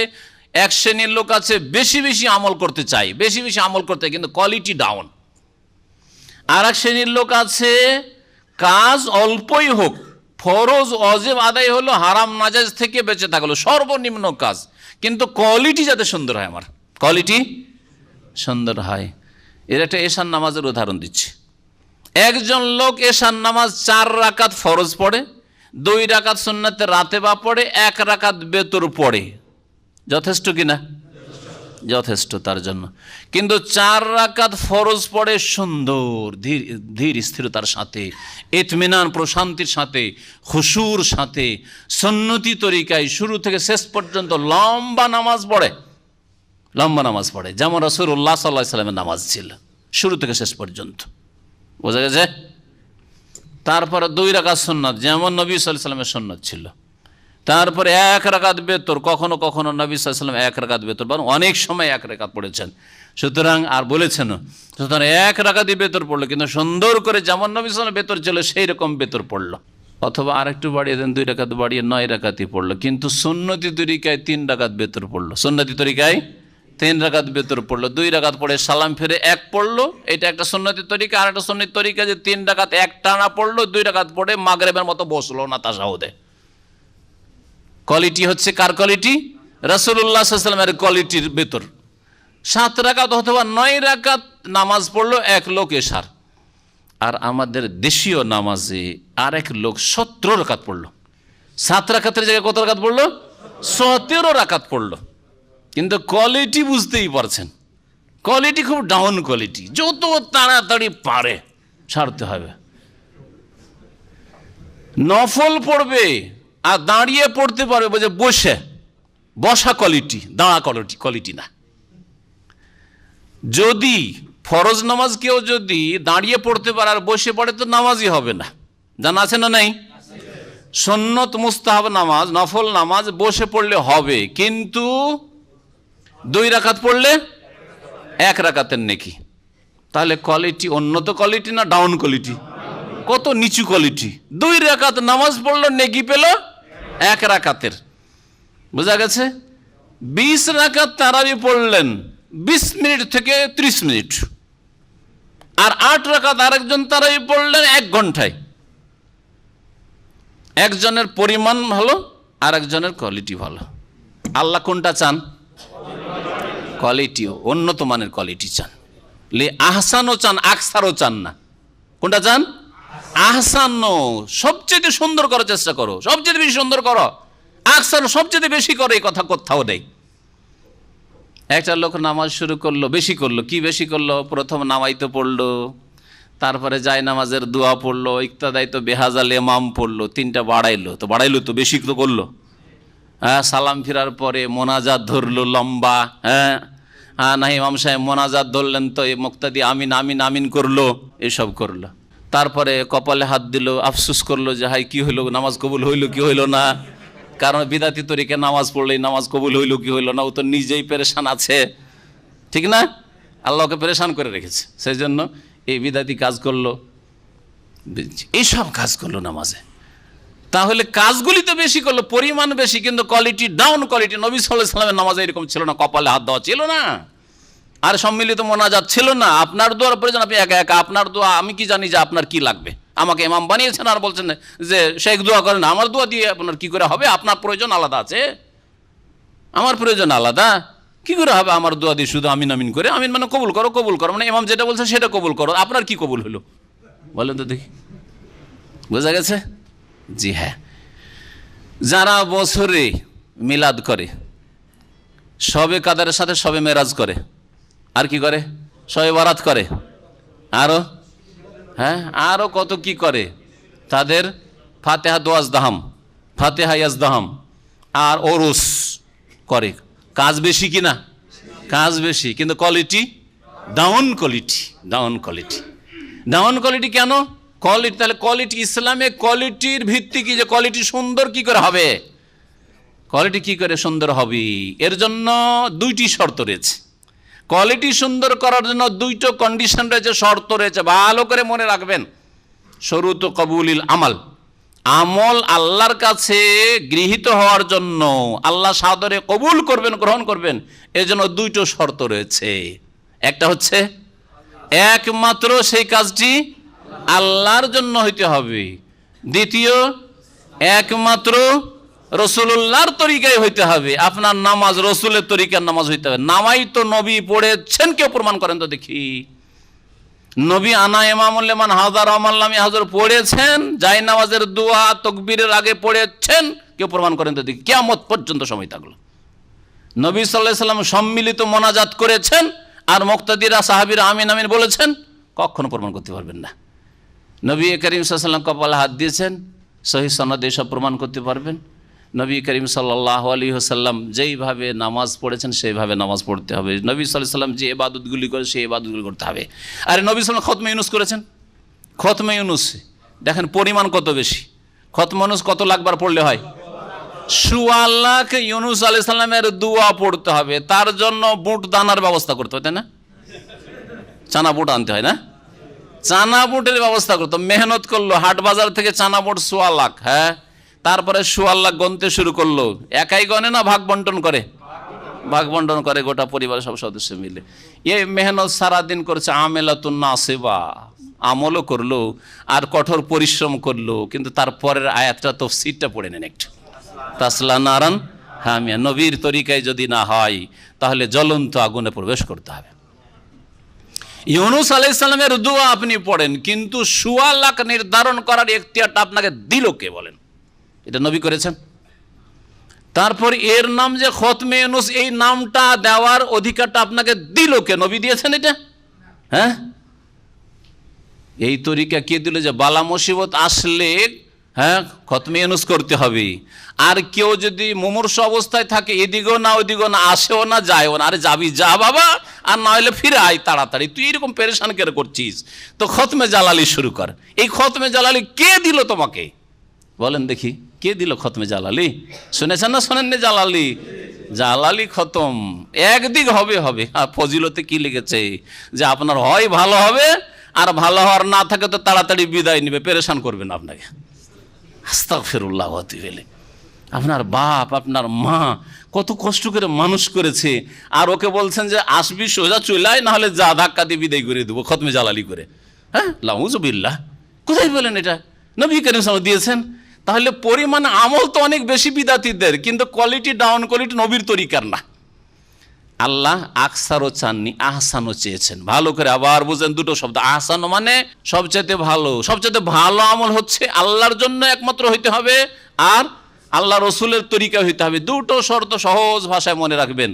এক শ্রেণীর লোক আছে বেশি বেশি আমল করতে চাই, বেশি বেশি আমল করতে, কিন্তু কোয়ালিটি ডাউন। আর এক শ্রেণীর লোক আছে কাজ অল্পই হোক, ফরজ অজেব আদায় হলো, হারাম নাজায়েজ থেকে বেঁচে থাকলো, সর্বনিম্ন কাজ, কিন্তু কোয়ালিটি যাতে সুন্দর হয়, আমার কোয়ালিটি সুন্দর হয়। এর একটা এশার নামাজের উদাহরণ দিচ্ছি। একজন লোক এশার নামাজ 4 রাকাত ফরজ পড়ে, 2 রাকাত সুন্নাতে রাতে বা পড়ে, 1 রাকাত বেতর পড়ে, যথেষ্ট কিনা? যথেষ্ট তার জন্য। কিন্তু 4 রাকাত ফরজ পড়ে সুন্দর ধীর স্থিরতার সাথে, ইতমিনান প্রশান্তির সাথে, খুশুর সাথে, সুন্নতি তরিকায় শুরু থেকে শেষ পর্যন্ত লম্বা নামাজ পড়ে, যেমন রাসূলুল্লাহ সাল্লাল্লাহু আলাইহি ওয়াসাল্লামের নামাজ ছিল শুরু থেকে শেষ পর্যন্ত। বোঝা গেছে? তারপরে 2 রাকাত সুন্নাত, যেমন নবী সাল্লাল্লাহু আলাইহি ওয়াসাল্লামের সুন্নাত ছিল। তারপরে 1 রাকাত বেতর, কখনো কখনো নবী সাল্লাল্লাহু আলাইহি ওয়াসাল্লাম 1 রাকাত বেতর, বরং অনেক সময় 1 রাকাত পড়েছেন। সুতরাং আর বলেছেন, সুতরাং 1 রাকাতই বেতর পড়লো, কিন্তু সুন্দর করে যেমন নবী সাল্লাল্লাহু আলাইহি ওয়াসাল্লাম বেতর ছিল সেই রকম বেতর পড়লো। অথবা আরেকটু বাড়িয়ে দেন, 2 রাকাত বাড়িয়ে 9 রাকাতই পড়লো, কিন্তু সুন্নতি তরিকায় 3 রাকাত বেতর পড়লো। সুন্নতি তরিকায় 3 রাকাত বেতর পড়লো, 2 রাকাত পড়ে সালাম ফিরে 1 পড়লো, এটা একটা সুন্নতি তরিকা। আর একটা সুন্নতি তরিকা যে 3 রাকাত এক টানা পড়লো, 2 রাকাত পড়ে মাগরিবের মতো বসলো না তাশাহুদে। কোয়ালিটি হচ্ছে কার কোয়ালিটি? রাসূলুল্লাহ সাল্লাল্লাহু আলাইহি ওয়াসাল্লামের কোয়ালিটির বেতর। 7 রাকাত অথবা 9 রাকাত নামাজ পড়লো এক লোক এশার। আর আমাদের দেশীয় নামাজে আরেক লোক 17 রাকাত পড়লো। 7 রাকাতের জায়গায় কত রাকাত পড়লো? 17 রাকাত পড়লো। কিন্তু কোয়ালিটি বুঝতেই পারছেন, কোয়ালিটি খুব ডাউন কোয়ালিটি। যত তাড়াতাড়ি পারে ছাড়তে হবে। নফল পড়বে আর দাঁড়িয়ে পড়তে পারবে, বুঝে বসা কোয়ালিটি, দাঁড়া কোয়ালিটি না। যদি ফরজ নামাজ কেউ যদি দাঁড়িয়ে পড়তে পারে আর বসে পড়ে তো নামাজই হবে না, জানা আছে না নাই? সুন্নত মুস্তাহাব নামাজ, নফল নামাজ বসে পড়লে হবে, কিন্তু 2 রাকাত পড়লে 1 রাকাতের নেকি। তাহলে কোয়ালিটি উন্নত কোয়ালিটি না ডাউন কোয়ালিটি? কত নিচু কোয়ালিটি। 2 রাকাত নামাজ পড়লো, নেকি পেল 1 রাকাতের। বোঝা গেছে? 20 রাকাত তারাবি পড়লেন 20 মিনিট থেকে 30 মিনিট, আর 8 রাকাত আরেকজন তারাবি পড়লেন 1 ঘন্টায়। একজনের পরিমাণ ভালো আর একজনের কোয়ালিটি ভালো। আল্লাহ কোনটা চান? কোয়ালিটিও, উন্নত মানের কোয়ালিটি চান। আহসানও চান, আকসারও চান না। কোনটা চান? আহসানও, সবচেয়ে সুন্দর করার চেষ্টা করো, সবচেয়ে বেশি সুন্দর করো। আকসার, সবচেয়ে বেশি করো, এই কথা কোথাও নেই। একটা লোক নামাজ শুরু করলো, বেশি করলো। কি বেশি করলো? প্রথম নামাইতে পড়লো, তারপরে যায় নামাজের দোয়া পড়লো, ইক্তাদাই তো বেহাজাল ইমাম পড়লো, 3টা বাড়াইলো তো বেশি তো করলো। হ্যাঁ, সালাম ফিরার পরে মোনাজাত ধরলো লম্বা। হ্যাঁ, না ইমাম সাহেব মোনাজাত ধরলেন তো মুক্তাদি আমিন আমিন আমিন করলো, এসব করলো। তারপরে কপালে হাত দিল, আফসুস করলো যে হাই কি হইলো, নামাজ কবুল হইলো কি হইলো না। কারণ বিদাতি তরিকে নামাজ পড়লেই নামাজ কবুল হইলো কি হইলো না, ও তো নিজেই পেরেশান আছে, ঠিক না? আল্লাহকে পেরেশান করে রেখেছে, সেই জন্য এই বিদাতি কাজ করলো, এইসব কাজ করলো নামাজে। তাহলে কাজগুলি তো বেশি করলো, পরিমাণ বেশি, কিন্তু কোয়ালিটি ডাউন কোয়ালিটি। নবী সাল্লাল্লাহু আলাইহি ওয়াসাল্লামের নামাজে এরকম ছিল না, কপালে হাত দেওয়া ছিল না, আর সম্মিলিত মোনাজাত ছিল না। আপনার দোয়ার প্রয়োজন, আপনি একা একা আপনার দোয়া, আমি কি জানি যে আপনার কি লাগবে? আমাকে ইমাম বানিয়েছেন আর বলছেন যে শেখ দোয়া করেন, আমার দোয়া দিয়ে আপনার কি করে হবে? আপনার প্রয়োজন আলাদা আছে, আমার প্রয়োজন আলাদা, কি করে হবে আমার দোয়া দিয়ে শুধু আমিন আমিন করে? আমিন মানে কবুল করো, কবুল করো মানে ইমাম যেটা বলছে সেটা কবুল করো। আপনার কি কবুল হলো বলেন তো দেখি? বোঝা গেছে? জি হ্যাঁ, যারা বছরে মিলাদ করে, শবে কাদারের সাথে শবে মেরাজ করে, আর কি করে? শবে বারাত করে, আরো কত কি করে। তাদের ফাতেহা দোয়াজদাহাম, ফাতেহা ইয়াজদাহাম আর ওরস করে। কাজ বেশি কিনা? কাজ বেশি, কিন্তু কোয়ালিটি ডাউন কোয়ালিটি। কেন কোয়ালিটি? তাহলে কোয়ালিটি, ইসলামে কোয়ালিটির ভিত্তি কি? যে কোয়ালিটি সুন্দর কি করে হবে? কোয়ালিটি কি করে সুন্দর হবে? এর জন্য 2টি শর্ত রয়েছে। কোয়ালিটি সুন্দর করার জন্য 2টো কন্ডিশন রয়েছে, শর্ত রয়েছে, ভালো করে মনে রাখবেন। শরুত কবুলিল আমল, আমল আল্লাহর কাছে গৃহীত হওয়ার জন্য, আল্লাহ সাদরে কবুল করবেন, গ্রহণ করবেন, এর জন্য 2টো শর্ত রয়েছে। একটা হচ্ছে একমাত্র সেই কাজটি আল্লাহর জন্য হইতে হবে। দ্বিতীয়, একমাত্র রসুল্লাহর তরিকায় হইতে হবে। আপনার নামাজ রসুলের তরিকার নামাজ হইতে হবে। নামাই তো নবী পড়েছেন, কেউ প্রমাণ করেন তো দেখি। নবী আনা ইমামুল লিমান হাজার আমাল্লামি হাজার পড়েছেন, জায় নামাজের দোয়া তাকবীরের আগে পড়েছেন, কেউ প্রমাণ করেন তো দেখি, কিয়ামত পর্যন্ত সময় থাকলো। নবী সাল্লাল্লাহু আলাইহি সাল্লাম সম্মিলিত মোনাজাত করেছেন আর মুক্তাদিরা সাহাবীরা আমিন আমিন বলেছেন, কখনো প্রমাণ করতে পারবেন না। নবী করিম সাল্লাল্লাহু আলাইহি ওয়াসাল্লাম কপালে হাত দিয়েছেন, সহিহ সনদে সব প্রমাণ করতে পারবেন। নবী করিম সাল্লাল্লাহু আলাইহি ওয়াসাল্লাম যেইভাবে নামাজ পড়েছেন সেইভাবে নামাজ পড়তে হবে। নবী সাল্লাল্লাহু আলাইহি ওয়াসাল্লাম যে ইবাদতগুলি করে সেই ইবাদতগুলি করতে হবে। আর নবী সাল্লাল্লাহু আলাইহি ওয়াসাল্লাম খতমে ইউনুস করেছেন, খতমে ইউনুস দেখেন পরিমাণ কত বেশি। খতমে ইউনুস কত লাখবার পড়লে হয়? ১৪ লাখ ইউনুস আলাইহিস সালামের দোয়া পড়তে হবে। তার জন্য বুট দানার ব্যবস্থা করতে হয়, তাই না? চানা বুট আনতে হয় না? চানা বুটের ব্যবস্থা করতো, মেহনত করলো, হাট বাজার থেকে চানা বুট ১৪ লাখ। হ্যাঁ, তারপরে ১৪ লাখ গণতে শুরু করলো। একাই গণে না ভাগ বন্টন করে? ভাগ বন্টন করে গোটা পরিবারের সব সদস্য মিলে। এই মেহনত সারাদিন করছে, আমেলাতুন নাসিবা, আমলও করলো আর কঠোর পরিশ্রম করলো। কিন্তু তারপরের আয়াতটা তাফসীরটা পড়ে নেন একটু। তাসলা নারান হামিয়া, নবীর তরিকায় যদি না হয় তাহলে জ্বলন্ত আগুনে প্রবেশ করতে হবে। ইউনুস আলাইহিস সালামের দোয়া আপনি পড়েন, কিন্তু ১৪ লাখ নির্ধারণ করার এখতিয়ারটা আপনাকে দিল কে বলেন? এটা নবী করেছেন। তারপর এর নাম যে খতমে ইউনুস, এই নামটা দেওয়ার অধিকারটা আপনাকে দিল কে? নবী দিয়েছেন এটা? হ্যাঁ, এই তরিকা কে দিল যে বালা মুসিবত আসলে হ্যাঁ খতমে ইউনুস করতে হবে। আর কেউ যদি মুমূর্ষ অবস্থায় থাকে, এদিকেও না ওইদিকেও না, আসেও না যায়ও না, আরে যাবি যা বাবা, আর না হলে ফিরে আয় তাড়াতাড়ি, তুই এরকম পেরেশান কেন করছিস? তো খতমে জালালি শুরু কর। এই খতমে জালালি কে দিল তোমাকে বলেন দেখি? কে দিল খতমে জালালি? শুনেছেন না শোনেননি? জালালি, জালালি খতম একদিক হবে হবে। আর ফজিলতে কি লিখেছে যে আপনার হয় ভালো হবে, আর ভালো হওয়ার না থাকে তো তাড়াতাড়ি বিদায় নিবে, পেরেশান করবে না আপনাকে। আস্তাগফিরুল্লাহ ওয়া আতুবু ইলাইহি। আপনার বাপ আপনার মা কত কষ্ট করে মানুষ করেছে, আর ওকে বলছেন যে আসবি সোজা চলে, না হলে যা ধাক্কা দিয়ে বিদায় করে দেবো খতমে জালালি করে। হ্যাঁ, লাউযুবিল্লাহ, কোথায় বলেন এটা? নবী করিম সাল্লাল্লাহু আলাইহি ওয়াসাল্লাম দিয়েছেন। তাহলে পরিমাণ আমল তো অনেক বেশি বিদাতীদের, কিন্তু কোয়ালিটি ডাউন, কোয়ালিটি নবীর তরিকার না। আল্লাহ আকসারও চাননি, আহসানও চেয়েছেন। ভালো করে আবার বুঝেন দুটো শব্দ, আহসান মানে সবচাইতে ভালো। সবচাইতে ভালো আমল হচ্ছে আল্লাহর জন্য একমাত্র হইতে হবে, আর আল্লাহ রসুলের তরিকা হইতে হবে। দুটো শর্ত সহজ ভাষায় মনে রাখবেন।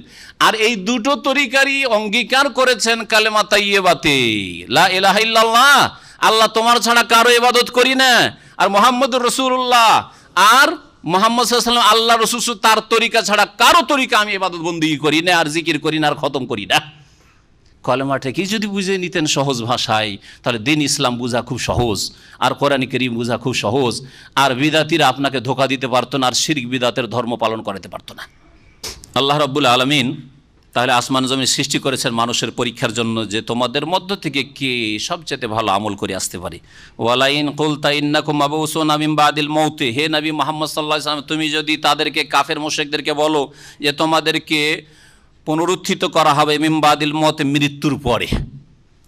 আর এই দুটো তরিকারই অঙ্গীকার করেছেন কালেমা তাইয়্যিবাতে, লা ইলাহা ইল্লাল্লাহ, আল্লাহ তোমার ছাড়া কারো ইবাদত করি না, আর মুহাম্মদুর রাসূলুল্লাহ, আর মুহাম্মদ সাল্লাল্লাহু আলাইহি ওয়াসাল্লাম আল্লাহ রাসূল, তার তরিকা ছাড়া কারো তরিকা আমি ইবাদত বন্দেগী করি না, আর জিকির করি না, আর খতম করি না। কলেমাটা কি যদি বুঝে নিতেন সহজ ভাষায়, তাহলে দিন ইসলাম বুঝা খুব সহজ, আর কোরআন কারীম বুঝা খুব সহজ, আর বিদাতিরা আপনাকে ধোঁকা দিতে পারতো না, আর শিরক বিদাতের ধর্ম পালন করাতে পারতো না। আল্লাহ রাব্বুল আলামিন তাহলে আসমান জমিন সৃষ্টি করেছেন মানুষের পরীক্ষার জন্য, যে তোমাদের মধ্য থেকে কে সবচেয়ে ভালো আমল করে আসতে পারে। ওয়ালাইন কুলতা ইন্নাকুম মাবউসুনা মিন বাদিল মাউতি, হে নবী মুহাম্মদ সাল্লাল্লাহু আলাইহি ওয়াসাল্লাম, তুমি যদি তাদেরকে কাফের মুশরিকদেরকে বলো যে তোমাদেরকে পুনরুত্থিত করা হবে মিন বাদিল মউত, মৃত্যুর পরে,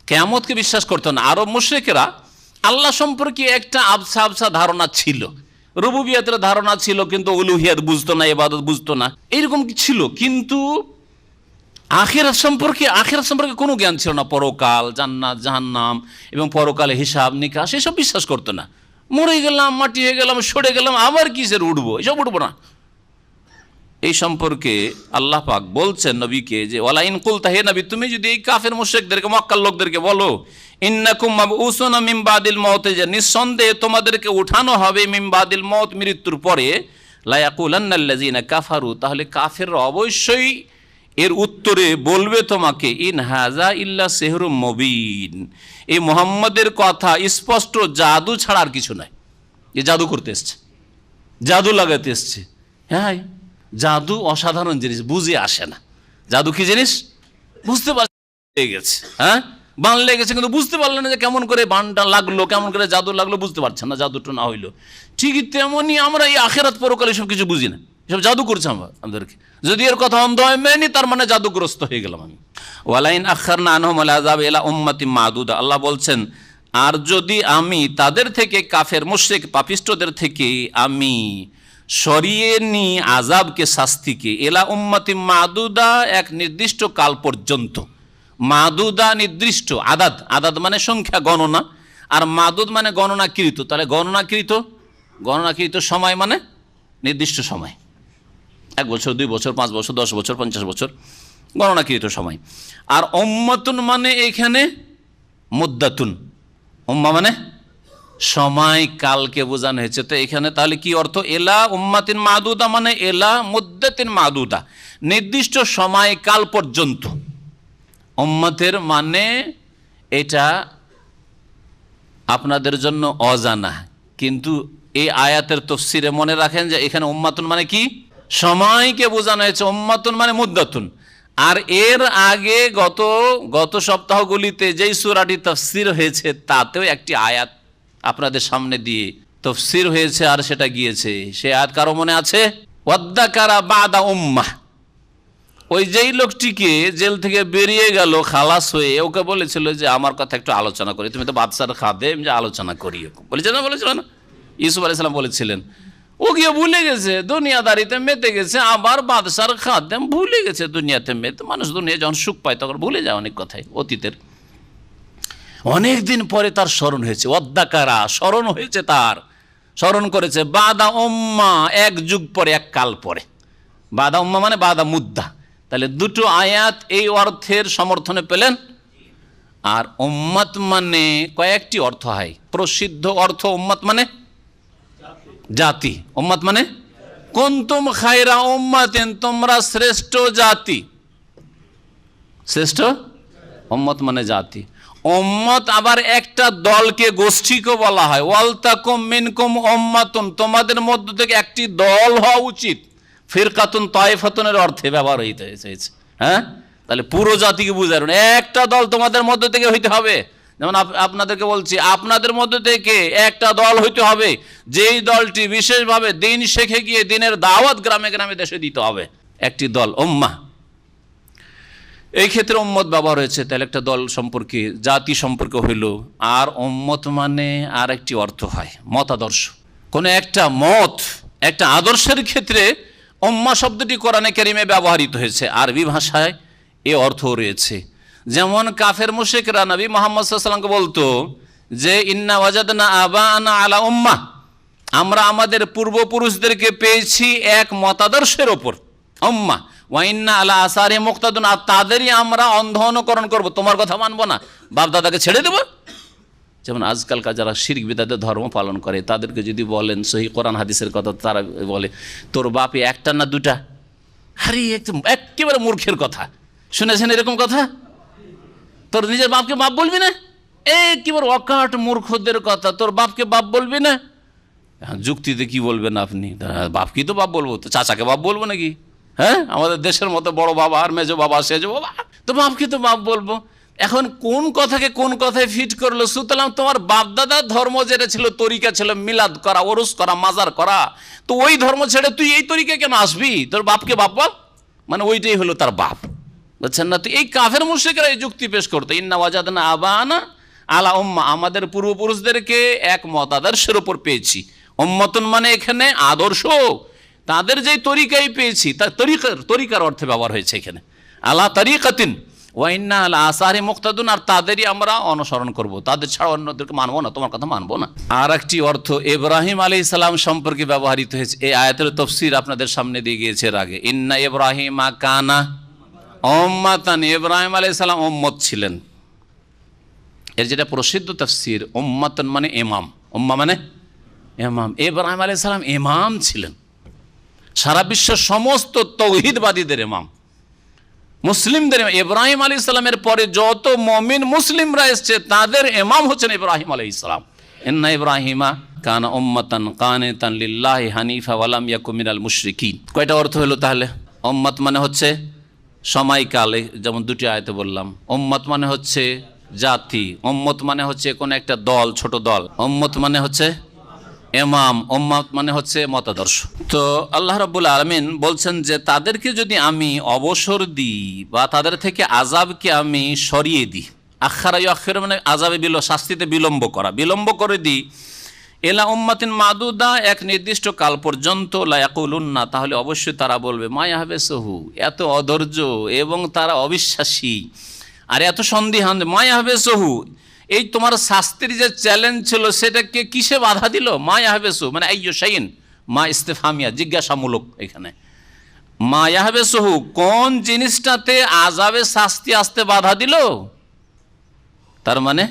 কিয়ামতকে বিশ্বাস করতো না। আরব মুশরিকেরা আল্লাহ সম্পর্কে একটা আবছা আবছা ধারণা ছিল, রুবুবিয়াতের ধারণা ছিল, কিন্তু উলুহিয়াত বুঝতো না, ইবাদত বুঝতো না, এইরকম কি ছিল। কিন্তু আখিরাত সম্পর্কে কোনো জ্ঞান ছিল না। পরকাল, জান্নাত জাহান্নাম এবং পরকালে হিসাব নিকাশ এসব বিশ্বাস করতো না। মরে গেলাম, মাটি হয়ে গেলাম, সরে গেলাম, আবার কিসের উঠবো, এসব উঠবো না। এই সম্পর্কে আল্লাহ পাক বলছেন নবীকে যে ওয়ালাইন কুলতা, হে নবী তুমি যদি এই কাফের মুশরিকদেরকে, মক্কার লোকদেরকে বলো ইন্নাকুম মাবউসুনা মিন বাদিল মাউত, যে নিঃসন্দেহে তোমাদেরকে উঠানো হবে মিন বাদিল মাউত, মৃত্যুর পরে, লা ইয়াকুলান্নাল্লাযিনা কাফারু, তাহলে কাফেররা অবশ্যই এর উত্তরে বলবে তোমাকে ইন হাজা ইল্লা সিহরুম মুবিন, এই মুহাম্মদের কথা স্পষ্ট জাদু ছাড়া আর কিছু নাই। এ জাদু করতে এসছে, জাদু লাগাতে এসছে। হ্যাঁ, জাদু অসাধারণ জিনিস, বুঝে আসে না। জাদু কি জিনিস বুঝতে পারছে গেছে, হ্যাঁ বান লেগেছে, কিন্তু বুঝতে পারলেন না যে কেমন করে বানটা লাগলো, কেমন করে জাদু লাগলো, বুঝতে পারছেন না, জাদুটা না হইলো। ঠিকই তেমনই আমরা এই আখিরাত পরকালে সব কিছু বুঝি না, এসব জাদু করছে আমাদেরকে। যদি এর কথা অন্ধ হয় মেনে, তার মানে জাদুগ্রস্ত হয়ে গেলাম আমি। ওয়ালাইন আখারনা আনহুমুল আযাব ইলা উম্মাতিন মাদুদা, আল্লাহ বলছেন আর যদি আমি তাদের থেকে, কাফের মুশরিক পাপিষ্ঠদের থেকে আমি সরিয়ে নিই আযাবকে, শাস্তিকে, এলা উম্মাতিন মাদুদা, এক নির্দিষ্ট কাল পর্যন্ত। মাদুদা নির্দিষ্ট, আদাদ, আদাদ মানে সংখ্যা, গণনা, আর মাদুদ মানে গণনাকৃত। তাহলে গণনাকৃত সময় মানে নির্দিষ্ট সময়, 1 বছর, 2 বছর, 5 বছর, 10 বছর, 50 বছর, গণনাকৃত সময়। আর উম্মাতুন মানে এখানে মুদ্দাতুন, উম্মা মানে সময় কালকে বোঝানো হয়েছে। তো এখানে তাহলে কি অর্থ? এলা উম্মাতিন মাদুদা মানে এলা মুদ্দাতিন মাদুদা, নির্দিষ্ট সময় কাল পর্যন্ত। উম্মতের মানে এটা আপনাদের জন্য অজানা, কিন্তু এই আয়াতের তাফসীরে মনে রাখেন যে এখানে উম্মাতুন মানে কি? সময়কে বোঝানো হয়েছে, উম্মাতুন মানে মুদ্দাতুন। আর এর আগে গত সপ্তাহগুলিতে যেই সূরাটি তাফসীর হয়েছে তাতেও একটি আয়াত আপনাদের সামনে দিয়ে তাফসীর হয়েছে, আর সেটা গিয়েছে। সে আয়াত কারো মনে আছে? ওয়াদ্দাকারা বাদা উম্মাহ। ওই যেই লোকটিকে জেল থেকে বেরিয়ে গেল খালাস হয়ে, ওকে বলেছিল যে আমার কথা একটু আলোচনা করি, তুমি তো বাদশার খাদেম, যে আলোচনা করি। বলেছিল না? ইউসুফ আলাইহিস সালাম বলেছিলেন। ও গিয়ে ভুলে গেছে, দুনিয়াদারিতে মেতে গেছে, আবার বাদশার খাদেম ভুলে গেছে দুনিয়াতে মেতে। মানুষ দুনিয়া যখন সুখ পায় তখন ভুলে যায় অনেক কথাই অতীতের। অনেক দিন পরে তার স্মরণ হয়েছে, ওয়াদ্দাকারা স্মরণ হয়েছে, তার স্মরণ করেছে। বাদা উম্মা, 1 যুগ পরে, 1 কাল পরে। বাদা উম্মা মানে বাদা মুদ্দা। তাহলে দুটো আয়াত এই অর্থের সমর্থনে পেলেন। আর উম্মত মানে কয়েকটি অর্থ হয়। প্রসিদ্ধ অর্থ উম্মত মানে জাতি, উম্মত মানে কুনতুম খায়রা উম্মাতিন, তোমরা শ্রেষ্ঠ জাতি। শ্রেষ্ঠ উম্মত মানে জাতি। উম্মত আবার একটা দলকে, গোষ্ঠীকে বলা হয়। ওয়ালতাকুম মিনকুম উম্মাতুন, তোমাদের মধ্য থেকে একটি দল হওয়া উচিত। ফিরকাতুন তায়েফাতুনের অর্থে ব্যবহার হইতে হয়েছে। হ্যাঁ, তাহলে পুরো জাতিকে বুঝায় না, একটা দল তোমাদের মধ্য থেকে হইতে হবে। যেমন আপনাদেরকে বলছি, আপনাদের মধ্য থেকে একটা দল হইতে হবে, যেই দলটি বিশেষভাবে দিন শেখে গিয়ে দিনের দাওয়াত গ্রামে গ্রামে দেশে দিতে হবে। একটি দল উম্মাহ, এই ক্ষেত্রে উম্মত ব্যবহার হয়েছে। তাহলে একটা দল সম্পর্কে, জাতি সম্পর্কে হইল। আর উম্মত মানে আর একটি অর্থ হয় মতাদর্শ। কোনো একটা মত, একটা আদর্শের ক্ষেত্রে উম্মাহ শব্দটি কোরআনে কারিমে ব্যবহৃত হয়েছে, আরবি ভাষায় এ অর্থ রয়েছে। যেমন কাফের মুশরিকরা নবী মুহাম্মদ সাল্লাল্লাহু আলাইহি ওয়াসাল্লামকে বলতো যে ইন্না ওয়াজাদনা আবানা আলা উম্মাহ, আমরা আমাদের পূর্বপুরুষদেরকে পেয়েছি এক মতাদর্শের ওপর, উম্মাহ। ওয়া ইন্না আলা আসারিহিম মুক্তাদুন, আর তাদেরই আমরা অন্ধ অনুকরণ করবো, তোমার কথা মানবো না, বাপ দাদাকে ছেড়ে দেবো। যেমন আজকালকার যারা শিরক বিদআতের ধর্ম পালন করে, তাদেরকে যদি বলেন সহিহ কোরআন হাদিসের কথা, তারা বলে তোর বাপে একটা না দুটা। আরে একেবারে মূর্খের কথা। শুনেছেন এরকম কথা? তোর নিজের বাপকে বাপ বলবি না? একেবারে অকাট মূর্খদের কথা, তোর বাপকে বাপ বলবি না। যুক্তিতে কি বলবেন আপনি? বাপকেই তো বাপ বলবো, তো চাচাকে বাপ বলবো নাকি? হ্যাঁ, আমাদের দেশের মতো বড় বাবা আর মেজো বাবা, সেজো বাবা, তো বাপকে তো বাপ বলবো। এখন কোন কথাকে কোন কথায় ফিট করলো? সুতরাং তোমার বাপদাদার ধর্ম যেটা ছিল, তরিকা ছিল মিলাদ করা, ওরস করা, মাজার করা, তো ওই ধর্ম ছেড়ে তুই এই তরিকা কেন আসবি? তোর বাপকে বাপ বল, মানে ওইটাই হলো তার বাপ, বুঝছেন না? তো এই কাফের মুশরিকরা এই যুক্তি পেশ করতো, ইন্না ওয়াজাদনা আবানা আলা উম্মাহ, আমাদের পূর্বপুরুষদেরকে এক মতাদর্শের উপর পেয়েছি। উম্মাতুন মানে এখানে আদর্শ, তাদের যেই তরিকাই পেয়েছি, তার তরিকার অর্থে ব্যবহার হয়েছে এখানে। আলা তরিকাতিন ওয়া ইন্না আলা আসারিহিম মুক্তাদুন, আর তাদেরই আমরা অনুসরণ করব, তাদের ছাড়া অন্যদেরকে মানবো না, তোমার কথা মানবো না। আর একটি অর্থ ইব্রাহিম আলাইহিস সালাম সম্পর্কে ব্যবহৃত হয়েছে। এই আয়াতের তাফসীর আপনাদের সামনে দিয়ে গিয়েছে এর আগে। ইন্না ইব্রাহিমা কানা উম্মাতান, ইব্রাহিম আলাইহিস সালাম উম্মত ছিলেন। এর যেটা প্রসিদ্ধ তাফসীর, উম্মাতান মানে ইমাম, উম্মা মানে ইমাম। ইব্রাহিম আলাইহিস সালাম ইমাম ছিলেন, সারা বিশ্বের সমস্ত তৌহিদবাদীদের ইমাম, মুসলিমদের। ইব্রাহিম আলাইহিস সালামের পরে যত মুমিন মুসলিমরা এসেছে তাদের ইমাম হচ্ছেন ইব্রাহিম আলাইহিস সালাম। ইন্না ইব্রাহিমা কানা উম্মাতান কানিতান লিল্লাহি হানিফা ওয়া লাম ইয়াকুম মিনাল মুশরিকিন। কয়টা অর্থ হলো তাহলে? উম্মত মানে হচ্ছে সময়কালে, যেমন দুটি আয়াতে বললাম। উম্মত মানে হচ্ছে জাতি, উম্মত মানে হচ্ছে কোন একটা দল, ছোট দল। উম্মত মানে হচ্ছে ইমাম, উম্মত মানে হচ্ছে মতাদর্শ। তো আল্লাহ রাব্বুল আলামিন বলছেন যে তাদেরকে যদি আমি অবসর দিই বা তাদের থেকে আযাবকে আমি সরিয়ে দিই, আখারা ইউআখির মানে আযাবে শাস্তিতে বিলম্ব করে দিই, এলা উম্মাতিন মাদুদা, এক নির্দিষ্ট কাল পর্যন্ত, লা ইয়াকুলুন্না, তাহলে অবশ্যই তারা বলবে মা ইয়াহবিসুহু, এত অধৈর্য এবং তারা অবিশ্বাসী, আর এত সন্দিহান মায়া হবে সহু, এই তোমার শাস্তির যে চ্যালেঞ্জ ছিল সেটাকে কিসে বাধা দিল? মায়া হবে সহু মানে আইয়ো শাইন, মা ইস্তেফামিয়া, জিজ্ঞাসামূলক। এখানে মায়া হবে সহু, কোন জিনিসটাতে আযাবে শাস্তি আসতে বাধা দিল? তার মানে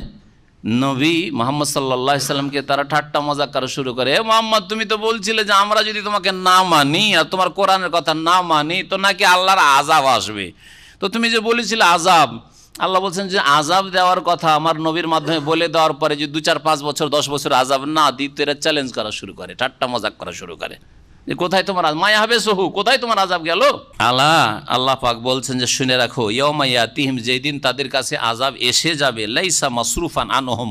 নবী মুহাম্মদ সাল্লাল্লাহু আলাইহি সাল্লামকে তারা ঠাট্টা মজাক করা শুরু করে, হে মুহাম্মদ তুমি তো বলছিলে যে আমরা যদি তোমাকে না মানি আর তোমার কোরআনের কথা না মানি তো নাকি আল্লাহর আযাব আসবে, তো তুমি যে বলেছিলে আযাব, আল্লাহ বলছেন যে আযাব দেওয়ার কথা আমার নবীর মাধ্যমে বলে দেওয়ার পরে যে 2, 4, 5 বছর 10 বছর আযাব না দিই, তো এরা চ্যালেঞ্জ করা শুরু করে, ঠাট্টা মজাক করা শুরু করে যে কোথায় তোমার মায়া হবে সহু, কোথায় তোমার আযাব গেল? আল্লাহ পাক বলছেন যে শুনে রাখো, ইয়াউমা ইয়াতিহিম, যেই দিন তাদের কাছে আযাব এসে যাবে, লাইসা মাসরুফান আনহুম,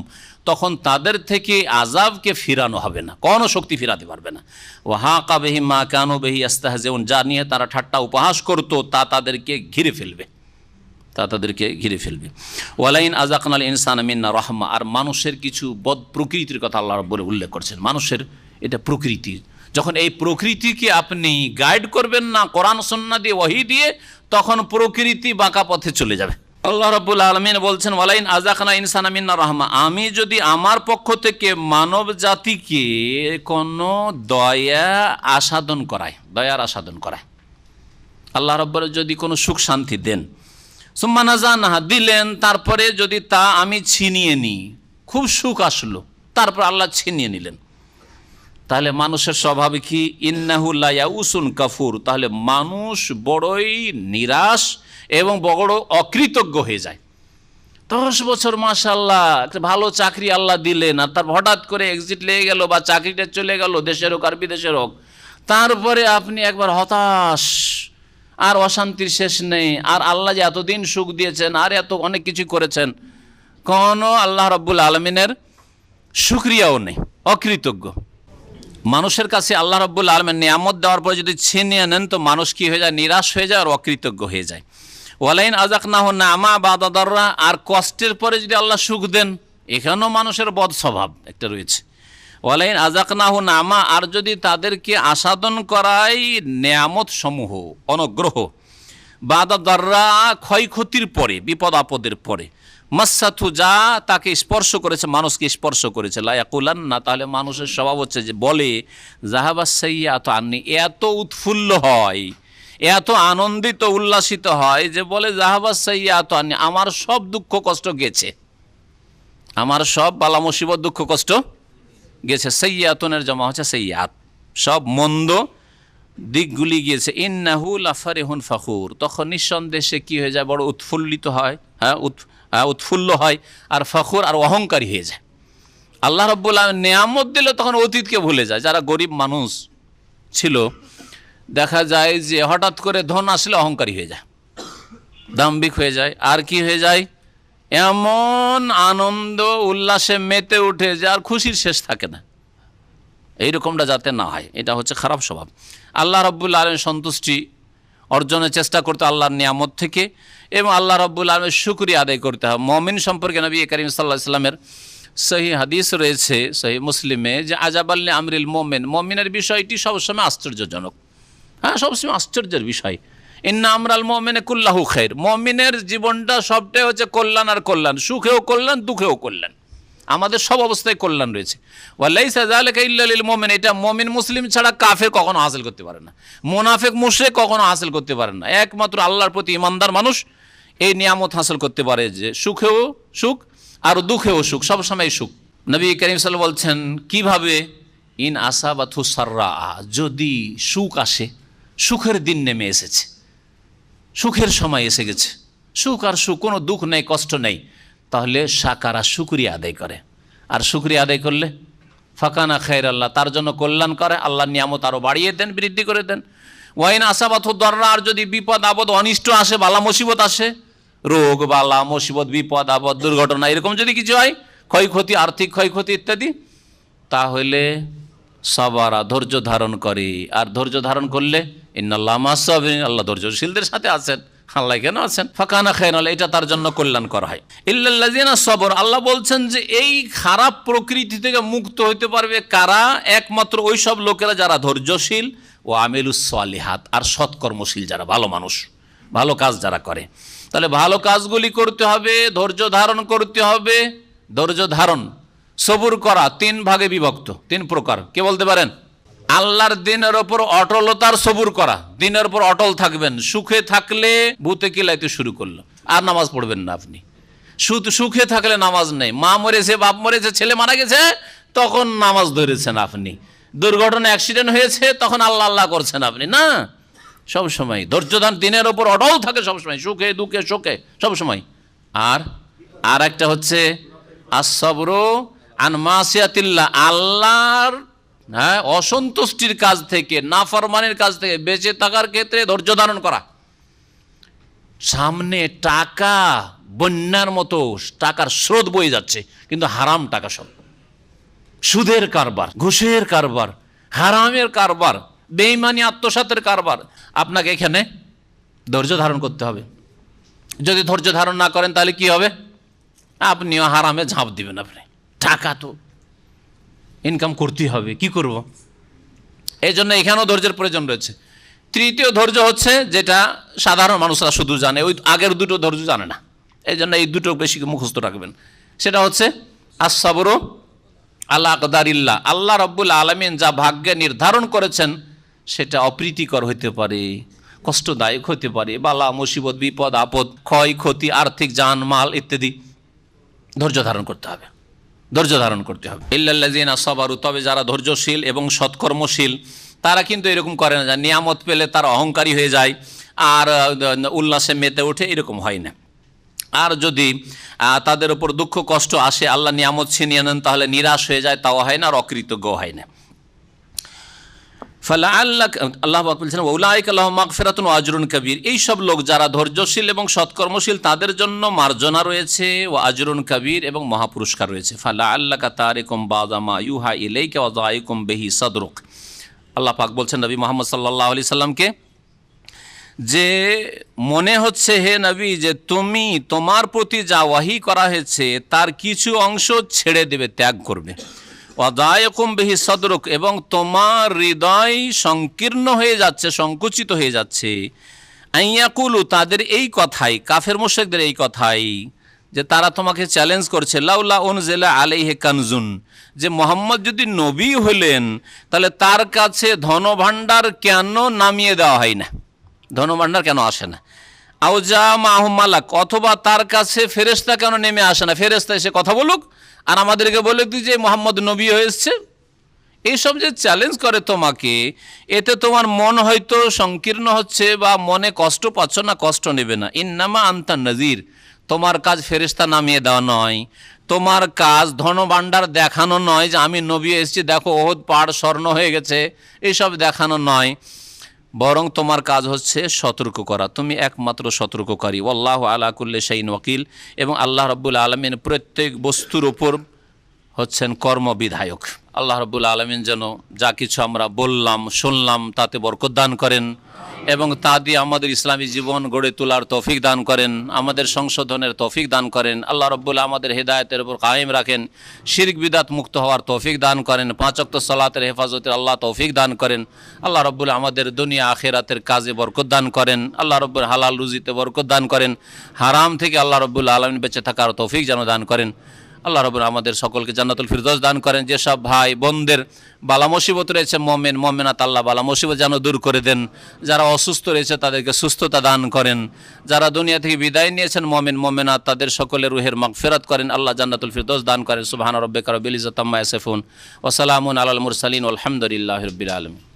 তখন তাদের থেকে আযাবকে ফিরানো হবে না, কোনো শক্তি ফিরাতে পারবে না। ওয়া হাকা বিহিম মা কানু বিহি ইস্তাহজিউন, যা নিয়ে তারা ঠাট্টা উপহাস করত তা তাদেরকে ঘিরে ফেলবে, ওয়ালাইন আযাকনাল ইনসানা মিন্না রাহমা, আর মানুষের কিছু বদ প্রকৃতির কথা আল্লাহ রাব্বুল উল্লেখ করছেন। মানুষের এটা প্রকৃতি, যখন এই প্রকৃতিকে আপনি গাইড করবেন না কোরআন সুন্নাহ দিয়ে, ওহী দিয়ে, তখন প্রকৃতি বাঁকা পথে চলে যাবে। আল্লাহ রাব্বুল আলামিন বলছেন ওয়ালাইন আযাকনা ইনসানা মিন্না রাহমা, আমি যদি আমার পক্ষ থেকে মানব জাতিকে কোনো দয়ার আস্বাদন করায়, আল্লাহ রাব্বুল যদি কোনো সুখ শান্তি দেন, সুম্মা নাযানাহা, দিলেন, তারপরে যদি তা আমি ছিনিয়ে নিই, খুব সুখ আসলো, তারপর আল্লাহ ছিনিয়ে নিলেন, তাহলে মানুষের স্বভাব কি? ইন্নাহু লা ইয়াউসুন কাফুর, তাহলে মানুষ বড়ই নিরাশ এবং বড় অকৃতজ্ঞ হয়ে যায়। 10 বছর মাশাআল্লাহ একটা ভালো চাকরি আল্লাহ দিলেন, আর তার হঠাৎ করে এক্সিট লেগে গেল বা চাকরিটা চলে গেল, দেশের হোক আর বিদেশের হোক, তারপরে আপনি একবার হতাশ, আর অশান্তির শেষ নেই, আর আল্লাহ যে এতদিন সুখ দিয়েছেন আর এত অনেক কিছু করেছেন, কোনো আল্লাহ রাব্বুল আলামিনের শুকরিয়াও নেই, অকৃতজ্ঞ। মানুষের কাছে আল্লাহ রাব্বুল আলামিন নিয়ামত দেওয়ার পরে যদি ছিনিয়ে নেন তো মানুষ কি হয়ে যায়? নিরাশ হয়ে যায় আর অকৃতজ্ঞ হয়ে যায়। ওয়ালাইন আযাকনাহু না'মা বা'দা দাররা, আর কষ্টের পরে যদি আল্লাহ সুখ দেন, এখানেও মানুষের বদ স্বভাব একটা রয়েছে। ওয়ালাইন আযাকনাহু না'মা, আর যদি তাদেরকে আস্বাদন করাই নেয়ামত সমূহ, অনুগ্রহ, বা'দা দাররা, ক্ষয়ক্ষতির পরে, বিপদ আপদের পরে, মাসাথু, যা তাকে স্পর্শ করেছে, মানুষকে স্পর্শ করেছে, লা ইয়াকুলান্না, তাহলে মানুষের স্বভাব হচ্ছে যে বলে যাহাবাস সাইয়্যাতু আন্নি, এত উৎফুল্ল হয়, এত আনন্দিত উল্লাসিত হয় যে বলে যাহাবাস সাইয়্যাতু আন্নি, আমার সব দুঃখ কষ্ট গেছে, আমার সব বালা মুসিবত দুঃখ কষ্ট গেছে। সাইয়্যাতুনের জমা হচ্ছে সাইয়্যাত, সব মন্দ দিকগুলি গিয়েছে। ইন্নাহু লাফারিহুন ফাখুর, তখন নিঃসন্দেহে কি হয়ে যায়? বড় উৎফুল্লিত হয়, উৎফুল্ল হয়, আর ফখর আর অহংকারী হয়ে যায়। আল্লাহ রাব্বুল আলামিন নিয়ামত দিলে তখন অতীতকে ভুলে যায়। যারা গরিব মানুষ ছিল, দেখা যায় যে হঠাৎ করে ধন আসলে অহংকারী হয়ে যায়, দাম্ভিক হয়ে যায়, আর কি হয়ে যায়? এমন আনন্দ উল্লাসে মেতে উঠে যে আর খুশির শেষ থাকে না। এইরকমটা যাতে না হয়, এটা হচ্ছে খারাপ স্বভাব। আল্লাহ রাব্বুল আলামিন সন্তুষ্টি অর্জনের চেষ্টা করতে আল্লাহর নিয়ামত থেকে, এবং আল্লাহ রাব্বুল আলামিনের শুকরিয়া আদায় করতে হবে। মুমিন সম্পর্কে নবী করিম সাল্লাল্লাহু আলাইহি সাল্লামের সহিহ হাদিস রয়েছে সহিহ মুসলিমে, যে আজাবাল লিআমরিল মুমিন, মুমিনের বিষয়টি সবসময় আশ্চর্যজনক, সবসময় আশ্চর্যের বিষয়। ইন্না আমরাল মুমিনি কুল্লাহু খাইর, মুমিনের জীবনটা সবটাই হচ্ছে কল্যাণ আর কল্যাণ, সুখেও কল্যাণ, দুঃখেও কল্যাণ, আমাদের সব অবস্থায় কল্যাণ রয়েছে। ওয়ালাইসা যালিকা ইল্লা লিল মুমিন, এটা মুমিন মুসলিম ছাড়া কাফের কখনো হাসিল করতে পারে না, মুনাফিক মুশরিক কখনো হাসিল করতে পারে না। একমাত্র আল্লাহর প্রতি ঈমানদার মানুষ এই নিয়ামত হাসিল করতে পারে যে সুখেও সুখ আর দুঃখেও সুখ, সবসময় সুখ। নবী করিম সাল্লাল্লাহু আলাইহি ওয়াসাল্লাম বলছেন কিভাবে? ইন আসাবাতহু সাররা, যদি সুখ আসে, সুখের দিন নেমে এসেছে, সুখের সময় এসে গেছে, সুখ আর সুখ, কোনো দুঃখ নেই, কষ্ট নেই, তাহলে সাকারা শুকরিয়া আদায় করে, আর শুকরিয়া আদায় করলে ফাকানা খায়র আল্লাহ, তার জন্য কল্যাণ করে, আল্লাহ নিয়ামত আরও বাড়িয়ে দেন, বৃদ্ধি করে দেন। ওয়াইন আসাবাতহু দাররা, আর যদি বিপদ আপদ অনিষ্ট আসে, বালা মুসিবত আসে, রোগ বালা মুসিবত, বিপদ আপদ, দুর্ঘটনা, এরকম যদি কিছু হয়, ক্ষয়ক্ষতি, আর্থিক ক্ষয়ক্ষতি ইত্যাদি, তাহলে সাবারা, ধৈর্য ধারণ করে, আর ধৈর্য ধারণ করলে ইন্নাল্লাহা মা'আস সাবিরিন, আল্লাহ ধৈর্যশীলদের সাথে আছেন। আল্লাহ কেন আছেন? ফাকানা খায়রান, এটা তার জন্য কল্যাণ করা হয়। ইল্লাল্লাযিনা সাবর, আল্লাহ বলছেন যে এই খারাপ প্রকৃতি থেকে মুক্ত হতে পারবে কারা? একমাত্র ওই সব লোকেরা যারা ধৈর্যশীল, ও আমিলুস সালিহাত, আর সৎকর্মশীল যারা ভালো মানুষ, ভালো কাজ যারা করে। তাহলে ভালো কাজগুলি করতে হবে, ধৈর্য ধারণ করতে হবে। ধৈর্য ধারণ, সবুর করা 3 ভাগে বিভক্ত, 3 প্রকার। কে বলতে পারেন? আল্লাহর দিনের ওপর অটলতার সবুর করা, দিনের ওপর অটল থাকবেন। সুখে থাকলে ভূতে কিলাইতে শুরু করলো, আর নামাজ পড়বেন না আপনি। সুখে থাকলে নামাজ নেই, মা মরেছে, বাপ মরেছে, ছেলে মারা গেছে, তখন নামাজ ধরেছেন আপনি। দুর্ঘটনা, অ্যাক্সিডেন্ট হয়েছে, তখন আল্লাহ আল্লাহ করছেন আপনি না। সবসময় ধৈর্যধান, দিনের ওপর অটল থাকে সবসময়, সুখে দুঃখে শোকে সবসময়। আর একটা হচ্ছে আসসাবরু আন মাসিয়াতিল্লাহ, আল্লাহর অসন্তুষ্টির কাজ থেকে, নাফরমানির কাজ থেকে বেঁচে থাকার ক্ষেত্রে ধৈর্য ধারণ করা। সামনে টাকা বন্যার মতো টাকার স্রোত বয়ে যাচ্ছে, কিন্তু হারাম টাকা সব, সুদের কারবার, ঘুষের কারবার, হারামের কারবার, বেঈমানি আত্মসাতের কারবার। আপনাকে এখানে ধৈর্য ধারণ করতে হবে। যদি ধৈর্য ধারণ না করেন তাহলে কি হবে? আপনিও হারামে ঝাঁপ দিবেন। আপনি টাকা তো ইনকাম করতেই হবে, কি করব? এই জন্য এখানেও ধৈর্যের প্রয়োজন রয়েছে। তৃতীয় ধৈর্য হচ্ছে যেটা সাধারণ মানুষরা শুধু জানে, ওই আগের দুটো ধৈর্য জানে না, এই জন্য এই দুটো বেশি মুখস্থ রাখবেন। সেটা হচ্ছে আসসাবরু আলা আকদারিল্লাহ, আল্লাহ রাব্বুল আলামিন যা ভাগ্যে নির্ধারণ করেছেন সেটা অপ্রীতিকর হতে পারে, কষ্টদায়ক হতে পারে, বালা মুসিবত, বিপদ আপদ, ক্ষয় ক্ষতি, আর্থিক জানমাল ইত্যাদি। ধৈর্য ধারণ করতে হবে, ধৈর্য ধারণ করতে হবে। ইল্লাল্লাযিনা সাবারু, তবে যারা ধৈর্যশীল এবং সৎকর্মশীল তারা কিন্তু এরকম করে না, যা নিয়ামত পেলে তারা অহংকারী হয়ে যায় আর উল্লাসে মেতে ওঠে, এরকম হয় না। আর যদি তাদের উপর দুঃখ কষ্ট আসে, আল্লাহ নিয়ামত ছিনিয়ে নেন, তাহলে নিরাশ হয়ে যায়, তাও হয় না, আর অকৃতজ্ঞ হয় না। আল্লাহ বলছেন উলাইকা লাহুম মাগফিরাতুন ওয়া আজরুন কাবীর, এইসব লোক যারা ধৈর্যশীল এবং সৎকর্মশীল তাদের জন্য মার্জনা রয়েছে, ওয়া আজরুন কাবীর, এবং মহাপুরস্কার রয়েছে। ফালাআল্লাকা তারিকুম বাযা মা ইউহা ইলাইকা ওয়া যায়িকুম বিহি সাদরুক। আল্লাহ পাক বলছেন নবী মুহাম্মদ সাল্লাল্লাহু আলাইহি সাল্লামকে, যে মনে হচ্ছে হে নবী যে তুমি তোমার প্রতি যা ওয়াহি করা হয়েছে তার কিছু অংশ ছেড়ে দেবে, ত্যাগ করবে। ওয়াদায়কুম বিহি সদরুক, এবং তোমার হৃদয় সংকীর্ণ হয়ে যাচ্ছে, সংকুচিত হয়ে যাচ্ছে। আইয়াকুলু, তাদের এই কথাই, কাফের মুশরিকদের এই কথাই, যে তারা তোমাকে চ্যালেঞ্জ করছে, লাউলা উনজিলা আলাইহি কানজুন, যে মোহাম্মদ যদি নবী হলেন তাহলে তার কাছে ধনভাণ্ডার কেন নামিয়ে দেওয়া হয় না, ধনভাণ্ডার কেন আসে না? আউজা মাহু মালাক, অথবা তার কাছে ফেরেশতা কেন নেমে আসে না, ফেরেশতা এসে কথা বলুক আর আমাদেরকে বলে দিই যে মোহাম্মদ নবী হয়ে এসছে। এইসব যে চ্যালেঞ্জ করে তোমাকে, এতে তোমার মন হয়তো সংকীর্ণ হচ্ছে বা মনে কষ্ট পাচ্ছ না, কষ্ট নেবে না। ইন্নামা আনতা নাজির, তোমার কাজ ফেরেশতা নামিয়ে দেওয়া নয়, তোমার কাজ ধনভাণ্ডার দেখানো নয় যে আমি নবী এসেছি, দেখো ওহদ পাহাড় স্বর্ণ হয়ে গেছে, এইসব দেখানো নয়, বরং তোমার কাজ হচ্ছে সতর্ক করা। তুমি একমাত্র সতর্ককারী। আল্লাহু আলা কুল্লি শাইইন ওয়াকিল, এবং আল্লাহ রাব্বুল আলামিন প্রত্যেক বস্তুর উপর হচ্ছেন কর্মবিধায়ক। আল্লাহ রাব্বুল আলামিন যেন যা কিছু আমরা বললাম শুনলাম তাতে বরকত দান করেন, এবং তা দিয়ে আমাদের ইসলামী জীবন গড়ে তোলার তৌফিক দান করেন, আমাদের সংশোধনের তৌফিক দান করেন। আল্লাহ রাব্বুল আমাদের হেদায়েতের উপর কায়েম রাখেন, শিরক বিদআত মুক্ত হওয়ার তৌফিক দান করেন, 5 ওয়াক্ত সালাতের হেফাজতের আল্লাহ তৌফিক দান করেন। আল্লাহ রাব্বুল আমাদের দুনিয়া আখিরাতের কাজে বরকত দান করেন। আল্লাহ রাব্বুল হালাল রুজিতে বরকত দান করেন, হারাম থেকে আল্লাহ রাব্বুল আলামিন বেঁচে থাকার তৌফিক যেন দান করেন। আল্লাহ রাব্বুল আমাদের সকলকে জান্নাতুল ফিরদৌস দান করেন। যেসব ভাই বোনদের বালা মুসিবত রয়েছে, মুমিন মুমিনাত, আল্লাহ বালা মুসিবত যেন দূর করে দেন। যারা অসুস্থ রয়েছে তাদেরকে সুস্থতা দান করেন। যারা দুনিয়া থেকে বিদায় নিয়েছেন মুমিন মুমিনাত, তাদের সকলের রুহের মাগফিরাত করেন। আল্লাহ জান্নাতুল ফিরদৌস দান করেন। সুবহান রাব্বিকা রাব্বিল ইজ্জাতি আম্মা ইয়াসিফুন ওয়া সালামুন আলাল মুরসালিন ওয়াল হামদুলিল্লাহি রাব্বিল আলামিন।